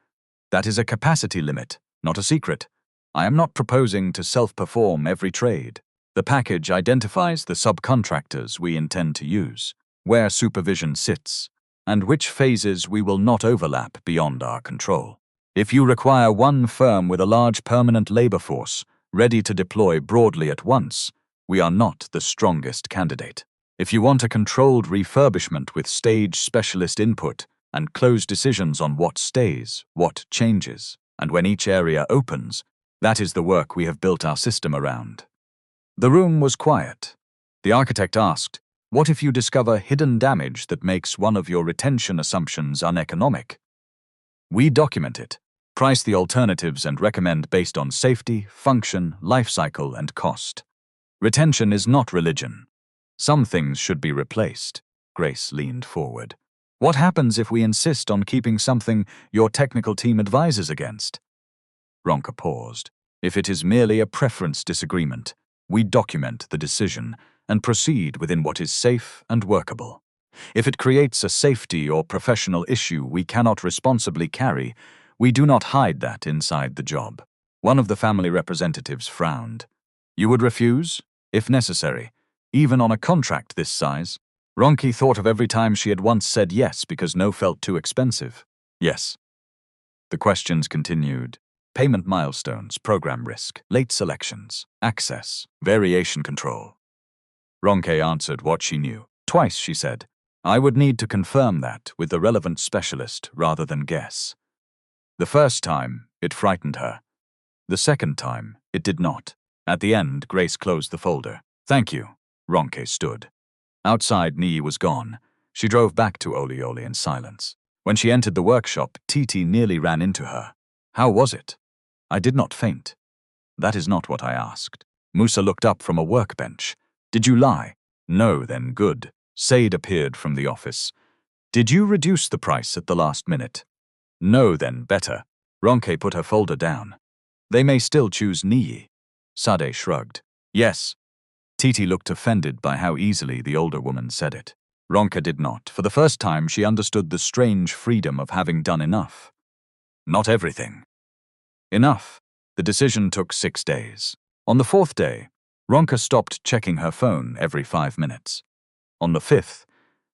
"That is a capacity limit, not a secret. I am not proposing to self-perform every trade. The package identifies the subcontractors we intend to use, where supervision sits, and which phases we will not overlap beyond our control. If you require one firm with a large permanent labor force, ready to deploy broadly at once, we are not the strongest candidate. If you want a controlled refurbishment with stage specialist input and close decisions on what stays, what changes, and when each area opens, that is the work we have built our system around." The room was quiet. The architect asked, "What if you discover hidden damage that makes one of your retention assumptions uneconomic?" "We document it, price the alternatives and recommend based on safety, function, life cycle, and cost. Retention is not religion. Some things should be replaced." Grace leaned forward. "What happens if we insist on keeping something your technical team advises against?" Ronke paused. "If it is merely a preference disagreement, we document the decision and proceed within what is safe and workable. If it creates a safety or professional issue we cannot responsibly carry, we do not hide that inside the job." One of the family representatives frowned. "You would refuse, if necessary, even on a contract this size?" Ronke thought of every time she had once said yes because no felt too expensive. "Yes." The questions continued. Payment milestones, program risk, late selections, access, variation control. Ronke answered what she knew. Twice, she said. "I would need to confirm that with the relevant specialist rather than guess." The first time, it frightened her. The second time, it did not. At the end, Grace closed the folder. "Thank you." Ronke stood. Outside, Niyi was gone. She drove back to Oli Oli in silence. When she entered the workshop, Titi nearly ran into her. "How was it?" "I did not faint." "That is not what I asked." Musa looked up from a workbench. "Did you lie?" "No, then good." Said appeared from the office. "Did you reduce the price at the last minute?" "No, then better." Ronke put her folder down. "They may still choose Niyi." Sade shrugged. "Yes." Titi looked offended by how easily the older woman said it. Ronke did not. For the first time, she understood the strange freedom of having done enough. Not everything. Enough. The decision took 6 days. On the 4th day, Ronke stopped checking her phone every 5 minutes. On the 5th,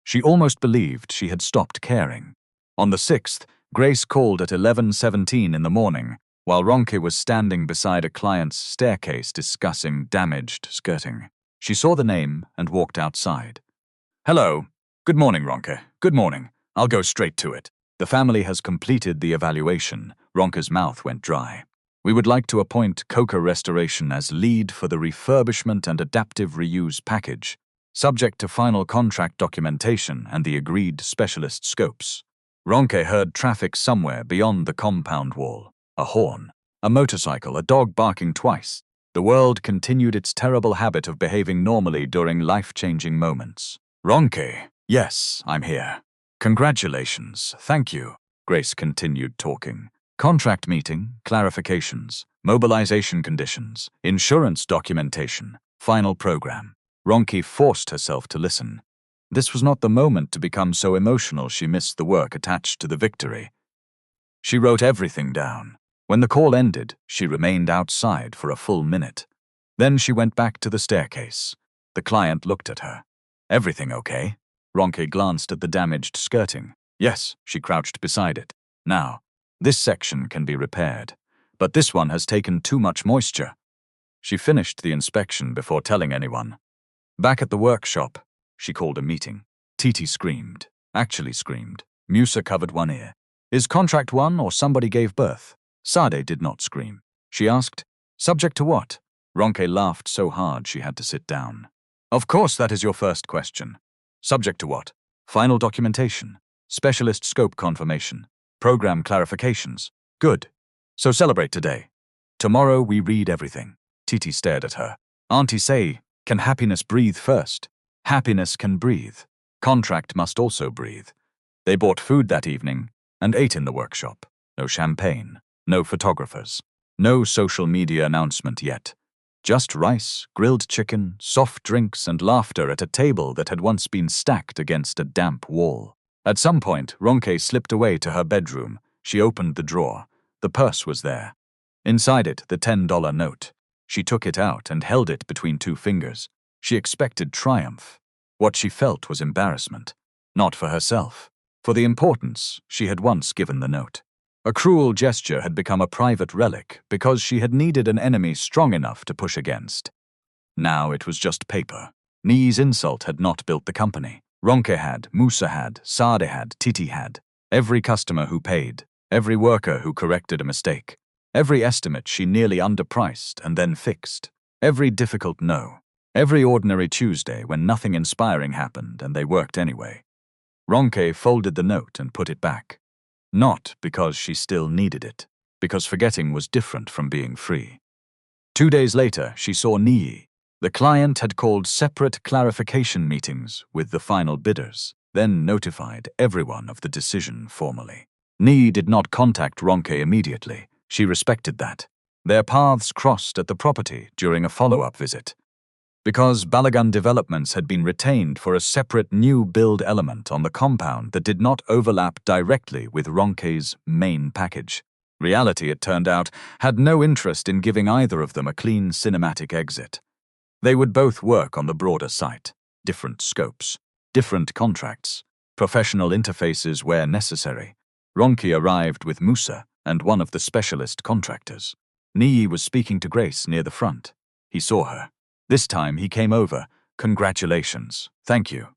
she almost believed she had stopped caring. On the 6th, Grace called at 11:17 in the morning, while Ronke was standing beside a client's staircase discussing damaged skirting. She saw the name and walked outside. "Hello. Good morning, Ronke. Good morning. I'll go straight to it. The family has completed the evaluation." Ronke's mouth went dry. "We would like to appoint Coca Restoration as lead for the refurbishment and adaptive reuse package, subject to final contract documentation and the agreed specialist scopes." Ronke heard traffic somewhere beyond the compound wall. A horn, a motorcycle, a dog barking twice. The world continued its terrible habit of behaving normally during life-changing moments. "Ronke, yes, I'm here. Congratulations, thank you." Grace continued talking. "Contract meeting, clarifications, mobilization conditions, insurance documentation, final program." Ronke forced herself to listen. This was not the moment to become so emotional she missed the work attached to the victory. She wrote everything down. When the call ended, she remained outside for a full minute. Then she went back to the staircase. The client looked at her. "Everything okay?" Ronke glanced at the damaged skirting. "Yes," she crouched beside it. "Now, this section can be repaired, but this one has taken too much moisture." She finished the inspection before telling anyone. Back at the workshop, she called a meeting. Titi screamed. Actually screamed. Musa covered one ear. "Is contract won or somebody gave birth?" Sade did not scream. She asked, "Subject to what?" Ronke laughed so hard she had to sit down. "Of course that is your first question. Subject to what? Final documentation, specialist scope confirmation, program clarifications. Good. So celebrate today. Tomorrow we read everything." Titi stared at her. "Auntie say, can happiness breathe first? Happiness can breathe. Contract must also breathe." They bought food that evening and ate in the workshop. No champagne, no photographers, no social media announcement yet. Just rice, grilled chicken, soft drinks, and laughter at a table that had once been stacked against a damp wall. At some point, Ronke slipped away to her bedroom. She opened the drawer. The purse was there. Inside it, the $10 note. She took it out and held it between 2 fingers. She expected triumph. What she felt was embarrassment. Not for herself. For the importance she had once given the note. A cruel gesture had become a private relic because she had needed an enemy strong enough to push against. Now it was just paper. Niyi's insult had not built the company. Ronke had, Musa had, Sade had, Titi had. Every customer who paid, every worker who corrected a mistake, every estimate she nearly underpriced and then fixed, every difficult no, every ordinary Tuesday when nothing inspiring happened and they worked anyway. Ronke folded the note and put it back. Not because she still needed it, because forgetting was different from being free. 2 days later, she saw Niyi. The client had called separate clarification meetings with the final bidders, then notified everyone of the decision formally. Niyi did not contact Ronke immediately. She respected that. Their paths crossed at the property during a follow-up visit. Because Balagan Developments had been retained for a separate new build element on the compound that did not overlap directly with Ronke's main package. Reality, it turned out, had no interest in giving either of them a clean cinematic exit. They would both work on the broader site. Different scopes, different contracts, professional interfaces where necessary. Ronke arrived with Musa and one of the specialist contractors. Niyi was speaking to Grace near the front. He saw her. This time he came over. "Congratulations. Thank you.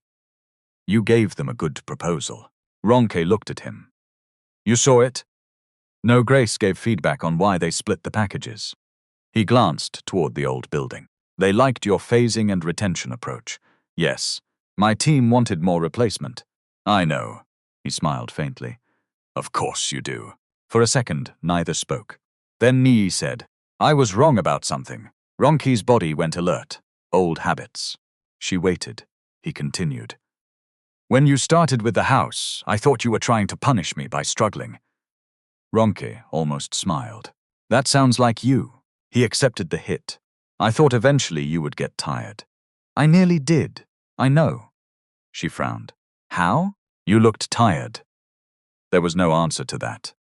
You gave them a good proposal." Ronke looked at him. "You saw it?" No, Grace gave feedback on why they split the packages. He glanced toward the old building. "They liked your phasing and retention approach. Yes, my team wanted more replacement." "I know." He smiled faintly. "Of course you do." For a second, neither spoke. Then Niyi said, "I was wrong about something." Ronke's body went alert. Old habits. She waited. He continued. "When you started with the house, I thought you were trying to punish me by struggling." Ronke almost smiled. "That sounds like you." He accepted the hit. "I thought eventually you would get tired." "I nearly did. I know." She frowned. "How?" "You looked tired." There was no answer to that.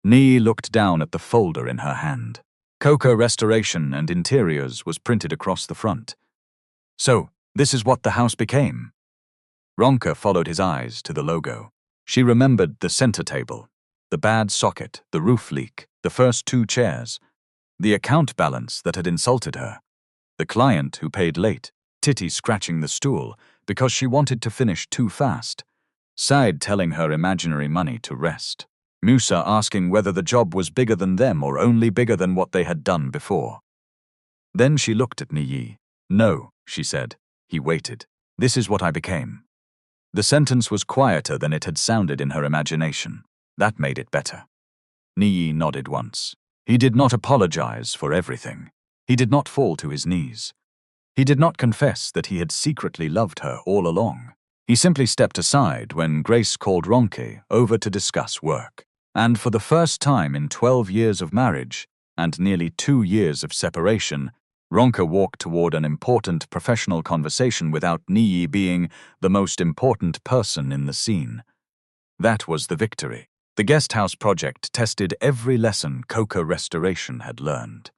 Niyi looked down at the folder in her hand. Coca Restoration and Interiors was printed across the front. So, this is what the house became. Ronke followed his eyes to the logo. She remembered the center table, the bad socket, the roof leak, the first 2 chairs, the account balance that had insulted her, the client who paid late, Titty scratching the stool because she wanted to finish too fast, Said telling her imaginary money to rest, Musa asking whether the job was bigger than them or only bigger than what they had done before. Then she looked at Niyi. No, she said. He waited. This is what I became. The sentence was quieter than it had sounded in her imagination. That made it better. Niyi nodded once. He did not apologize for everything. He did not fall to his knees. He did not confess that he had secretly loved her all along. He simply stepped aside when Grace called Ronke over to discuss work. And for the first time in 12 years of marriage and nearly 2 years of separation, Ronke walked toward an important professional conversation without Niyi being the most important person in the scene. That was the victory. The guest house project tested every lesson Coca Restoration had learned.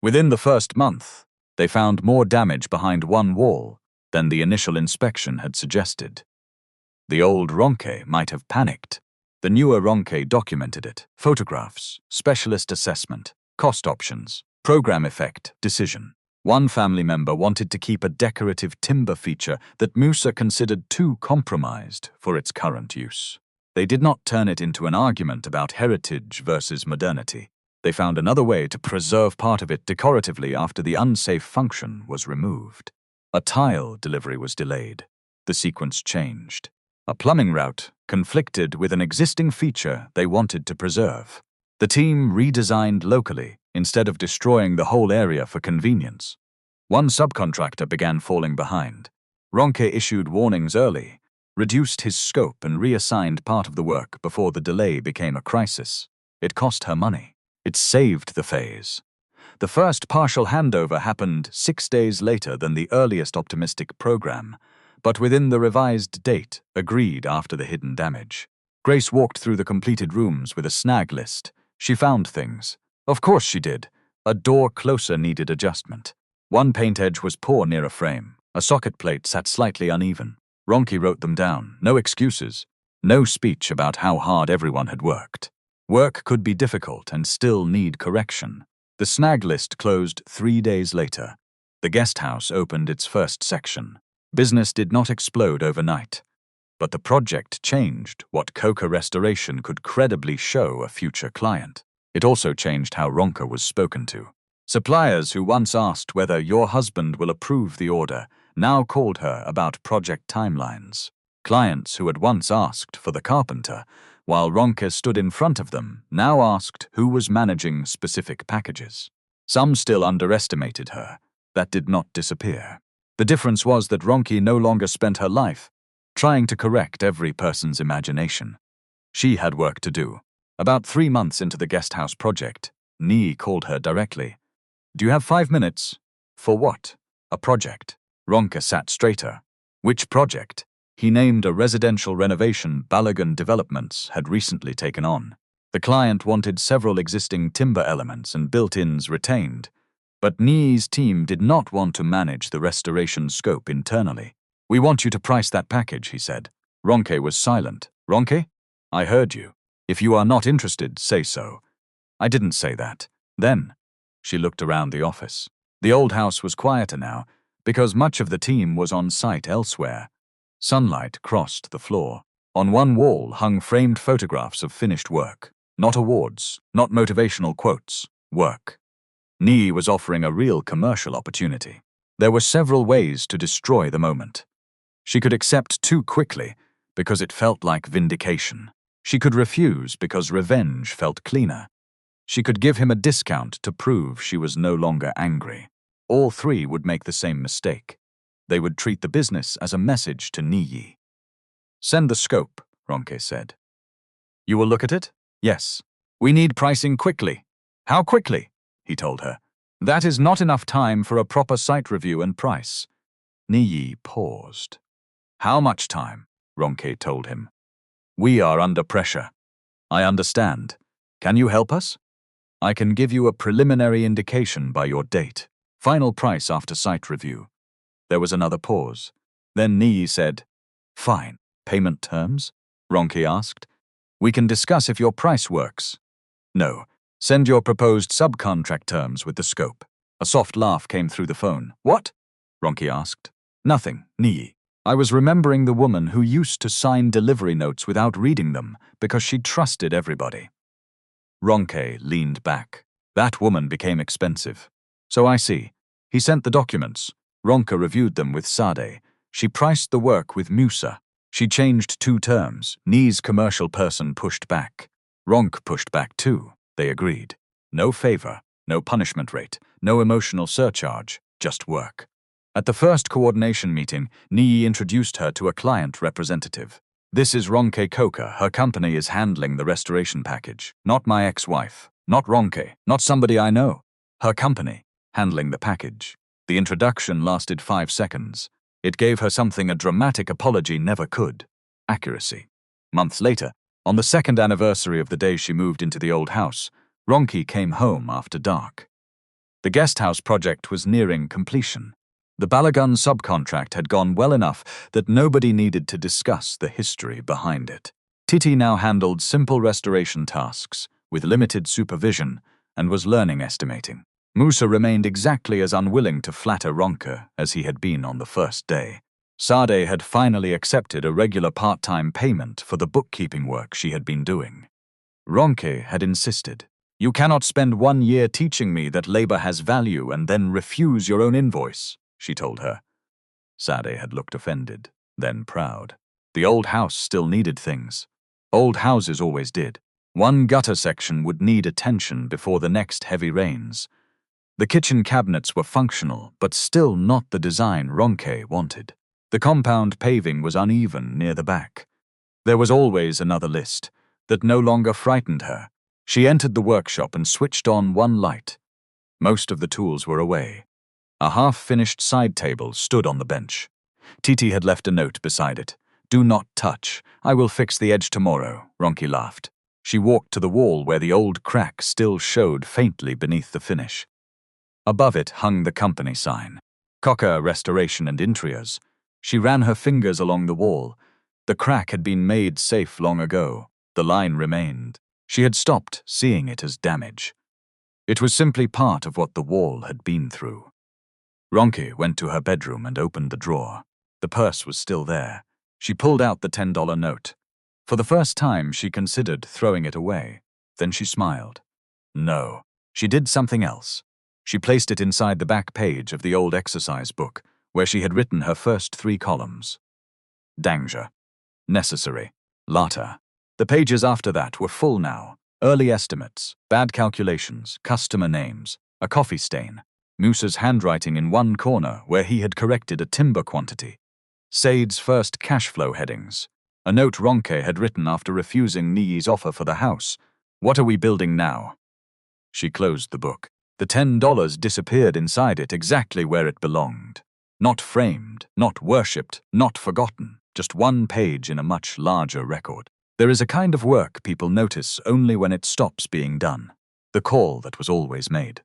Within the first month, they found more damage behind one wall than the initial inspection had suggested. The old Ronke might have panicked. The newer Ronke documented it. Photographs, specialist assessment, cost options, program effect, decision. One family member wanted to keep a decorative timber feature that Musa considered too compromised for its current use. They did not turn it into an argument about heritage versus modernity. They found another way to preserve part of it decoratively after the unsafe function was removed. A tile delivery was delayed. The sequence changed. A plumbing route conflicted with an existing feature they wanted to preserve. The team redesigned locally instead of destroying the whole area for convenience. One subcontractor began falling behind. Ronke issued warnings early, reduced his scope and reassigned part of the work before the delay became a crisis. It cost her money. It saved the phase. The first partial handover happened 6 days later than the earliest optimistic program, but within the revised date agreed after the hidden damage. Grace walked through the completed rooms with a snag list. She found things. Of course she did. A door closer needed adjustment. One paint edge was poor near a frame. A socket plate sat slightly uneven. Ronke wrote them down. No excuses. No speech about how hard everyone had worked. Work could be difficult and still need correction. The snag list closed 3 days later. The guest house opened its first section. Business did not explode overnight, but the project changed what Coca Restoration could credibly show a future client. It also changed how Ronke was spoken to. Suppliers who once asked whether your husband will approve the order now called her about project timelines. Clients who had once asked for the carpenter, while Ronke stood in front of them, now asked who was managing specific packages. Some still underestimated her. That did not disappear. The difference was that Ronke no longer spent her life trying to correct every person's imagination. She had work to do. About 3 months into the guest house project, Niyi called her directly. Do you have 5 minutes? For what? A project. Ronke sat straighter. Which project? He named a residential renovation Balogun Developments had recently taken on. The client wanted several existing timber elements and built-ins retained, but Niyi's team did not want to manage the restoration scope internally. We want you to price that package, he said. Ronke was silent. Ronke? I heard you. If you are not interested, say so. I didn't say that. Then, she looked around the office. The old house was quieter now, because much of the team was on site elsewhere. Sunlight crossed the floor. On one wall hung framed photographs of finished work. Not awards, not motivational quotes. Work. Niyi was offering a real commercial opportunity. There were several ways to destroy the moment. She could accept too quickly because it felt like vindication. She could refuse because revenge felt cleaner. She could give him a discount to prove she was no longer angry. All three would make the same mistake. They would treat the business as a message to Niyi. Send the scope, Ronke said. You will look at it? Yes. We need pricing quickly. How quickly? He told her. That is not enough time for a proper site review and price. Niyi paused. How much time? Ronke told him. We are under pressure. I understand. Can you help us? I can give you a preliminary indication by your date. Final price after site review. There was another pause. Then Niyi said, Fine. Payment terms? Ronke asked. We can discuss if your price works. No. Send your proposed subcontract terms with the scope. A soft laugh came through the phone. What? Ronke asked. Nothing, Niyi. I was remembering the woman who used to sign delivery notes without reading them because she trusted everybody. Ronke leaned back. That woman became expensive. So I see. He sent the documents. Ronke reviewed them with Sade. She priced the work with Musa. She changed 2 terms. Niyi's commercial person pushed back. Ronke pushed back too. They agreed. No favor, no punishment rate, no emotional surcharge, just work. At the first coordination meeting, Niyi introduced her to a client representative. This is Ronke Coca. Her company is handling the restoration package. Not my ex-wife. Not Ronke. Not somebody I know. Her company, handling the package. The introduction lasted 5 seconds. It gave her something a dramatic apology never could. Accuracy. Months later, on the 2nd anniversary of the day she moved into the old house, Ronke came home after dark. The guest house project was nearing completion. The Balagun subcontract had gone well enough that nobody needed to discuss the history behind it. Titi now handled simple restoration tasks, with limited supervision, and was learning estimating. Musa remained exactly as unwilling to flatter Ronke as he had been on the first day. Sade had finally accepted a regular part-time payment for the bookkeeping work she had been doing. Ronke had insisted, You cannot spend 1 year teaching me that labor has value and then refuse your own invoice, she told her. Sade had looked offended, then proud. The old house still needed things. Old houses always did. One gutter section would need attention before the next heavy rains. The kitchen cabinets were functional, but still not the design Ronke wanted. The compound paving was uneven near the back. There was always another list that no longer frightened her. She entered the workshop and switched on one light. Most of the tools were away. A half-finished side table stood on the bench. Titi had left a note beside it. Do not touch. I will fix the edge tomorrow, Ronke laughed. She walked to the wall where the old crack still showed faintly beneath the finish. Above it hung the company sign, Coca Restoration and Interiors. She ran her fingers along the wall. The crack had been made safe long ago. The line remained. She had stopped seeing it as damage. It was simply part of what the wall had been through. Ronke went to her bedroom and opened the drawer. The purse was still there. She pulled out the $10 note. For the first time, she considered throwing it away. Then she smiled. No, she did something else. She placed it inside the back page of the old exercise book, where she had written her first 3 columns. Danger. Necessary. Later. The pages after that were full now. Early estimates, bad calculations, customer names, a coffee stain, Musa's handwriting in one corner where he had corrected a timber quantity, Said's first cash flow headings, a note Ronke had written after refusing Niyi's offer for the house. What are we building now? She closed the book. The $10 disappeared inside it exactly where it belonged. Not framed, not worshipped, not forgotten, just one page in a much larger record. There is a kind of work people notice only when it stops being done. The call that was always made.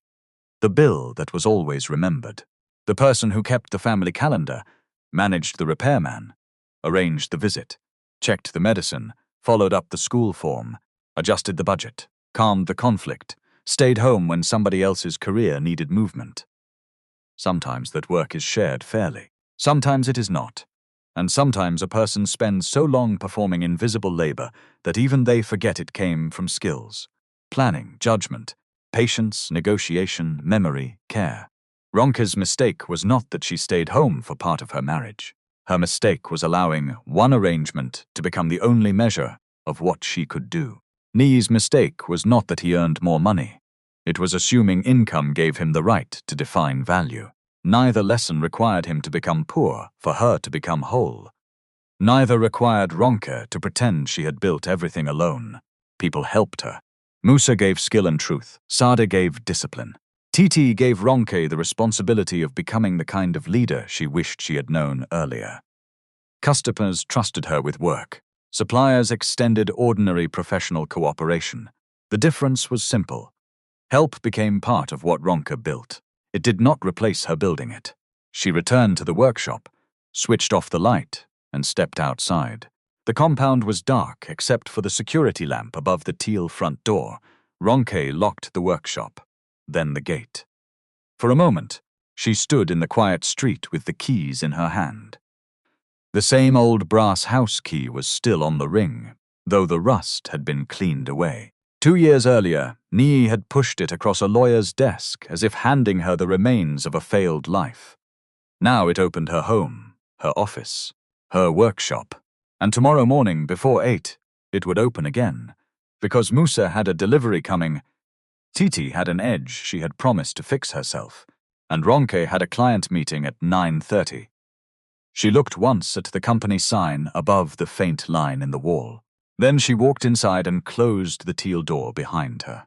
The bill that was always remembered. The person who kept the family calendar, managed the repairman, arranged the visit, checked the medicine, followed up the school form, adjusted the budget, calmed the conflict, stayed home when somebody else's career needed movement. Sometimes that work is shared fairly. Sometimes it is not. And sometimes a person spends so long performing invisible labor that even they forget it came from skills, planning, judgment, patience, negotiation, memory, care. Ronke's mistake was not that she stayed home for part of her marriage. Her mistake was allowing one arrangement to become the only measure of what she could do. Niyi's mistake was not that he earned more money. It was assuming income gave him the right to define value. Neither lesson required him to become poor for her to become whole. Neither required Ronke to pretend she had built everything alone. People helped her. Musa gave skill and truth. Sade gave discipline. Titi gave Ronke the responsibility of becoming the kind of leader she wished she had known earlier. Customers trusted her with work. Suppliers extended ordinary professional cooperation. The difference was simple. Help became part of what Ronke built. It did not replace her building it. She returned to the workshop, switched off the light, and stepped outside. The compound was dark except for the security lamp above the teal front door. Ronke locked the workshop, then the gate. For a moment, she stood in the quiet street with the keys in her hand. The same old brass house key was still on the ring, though the rust had been cleaned away. 2 years earlier, Niyi had pushed it across a lawyer's desk as if handing her the remains of a failed life. Now it opened her home, her office, her workshop, and tomorrow morning before 8, it would open again, because Musa had a delivery coming. Titi had an edge she had promised to fix herself, and Ronke had a client meeting at 9:30. She looked once at the company sign above the faint line in the wall. Then she walked inside and closed the teal door behind her.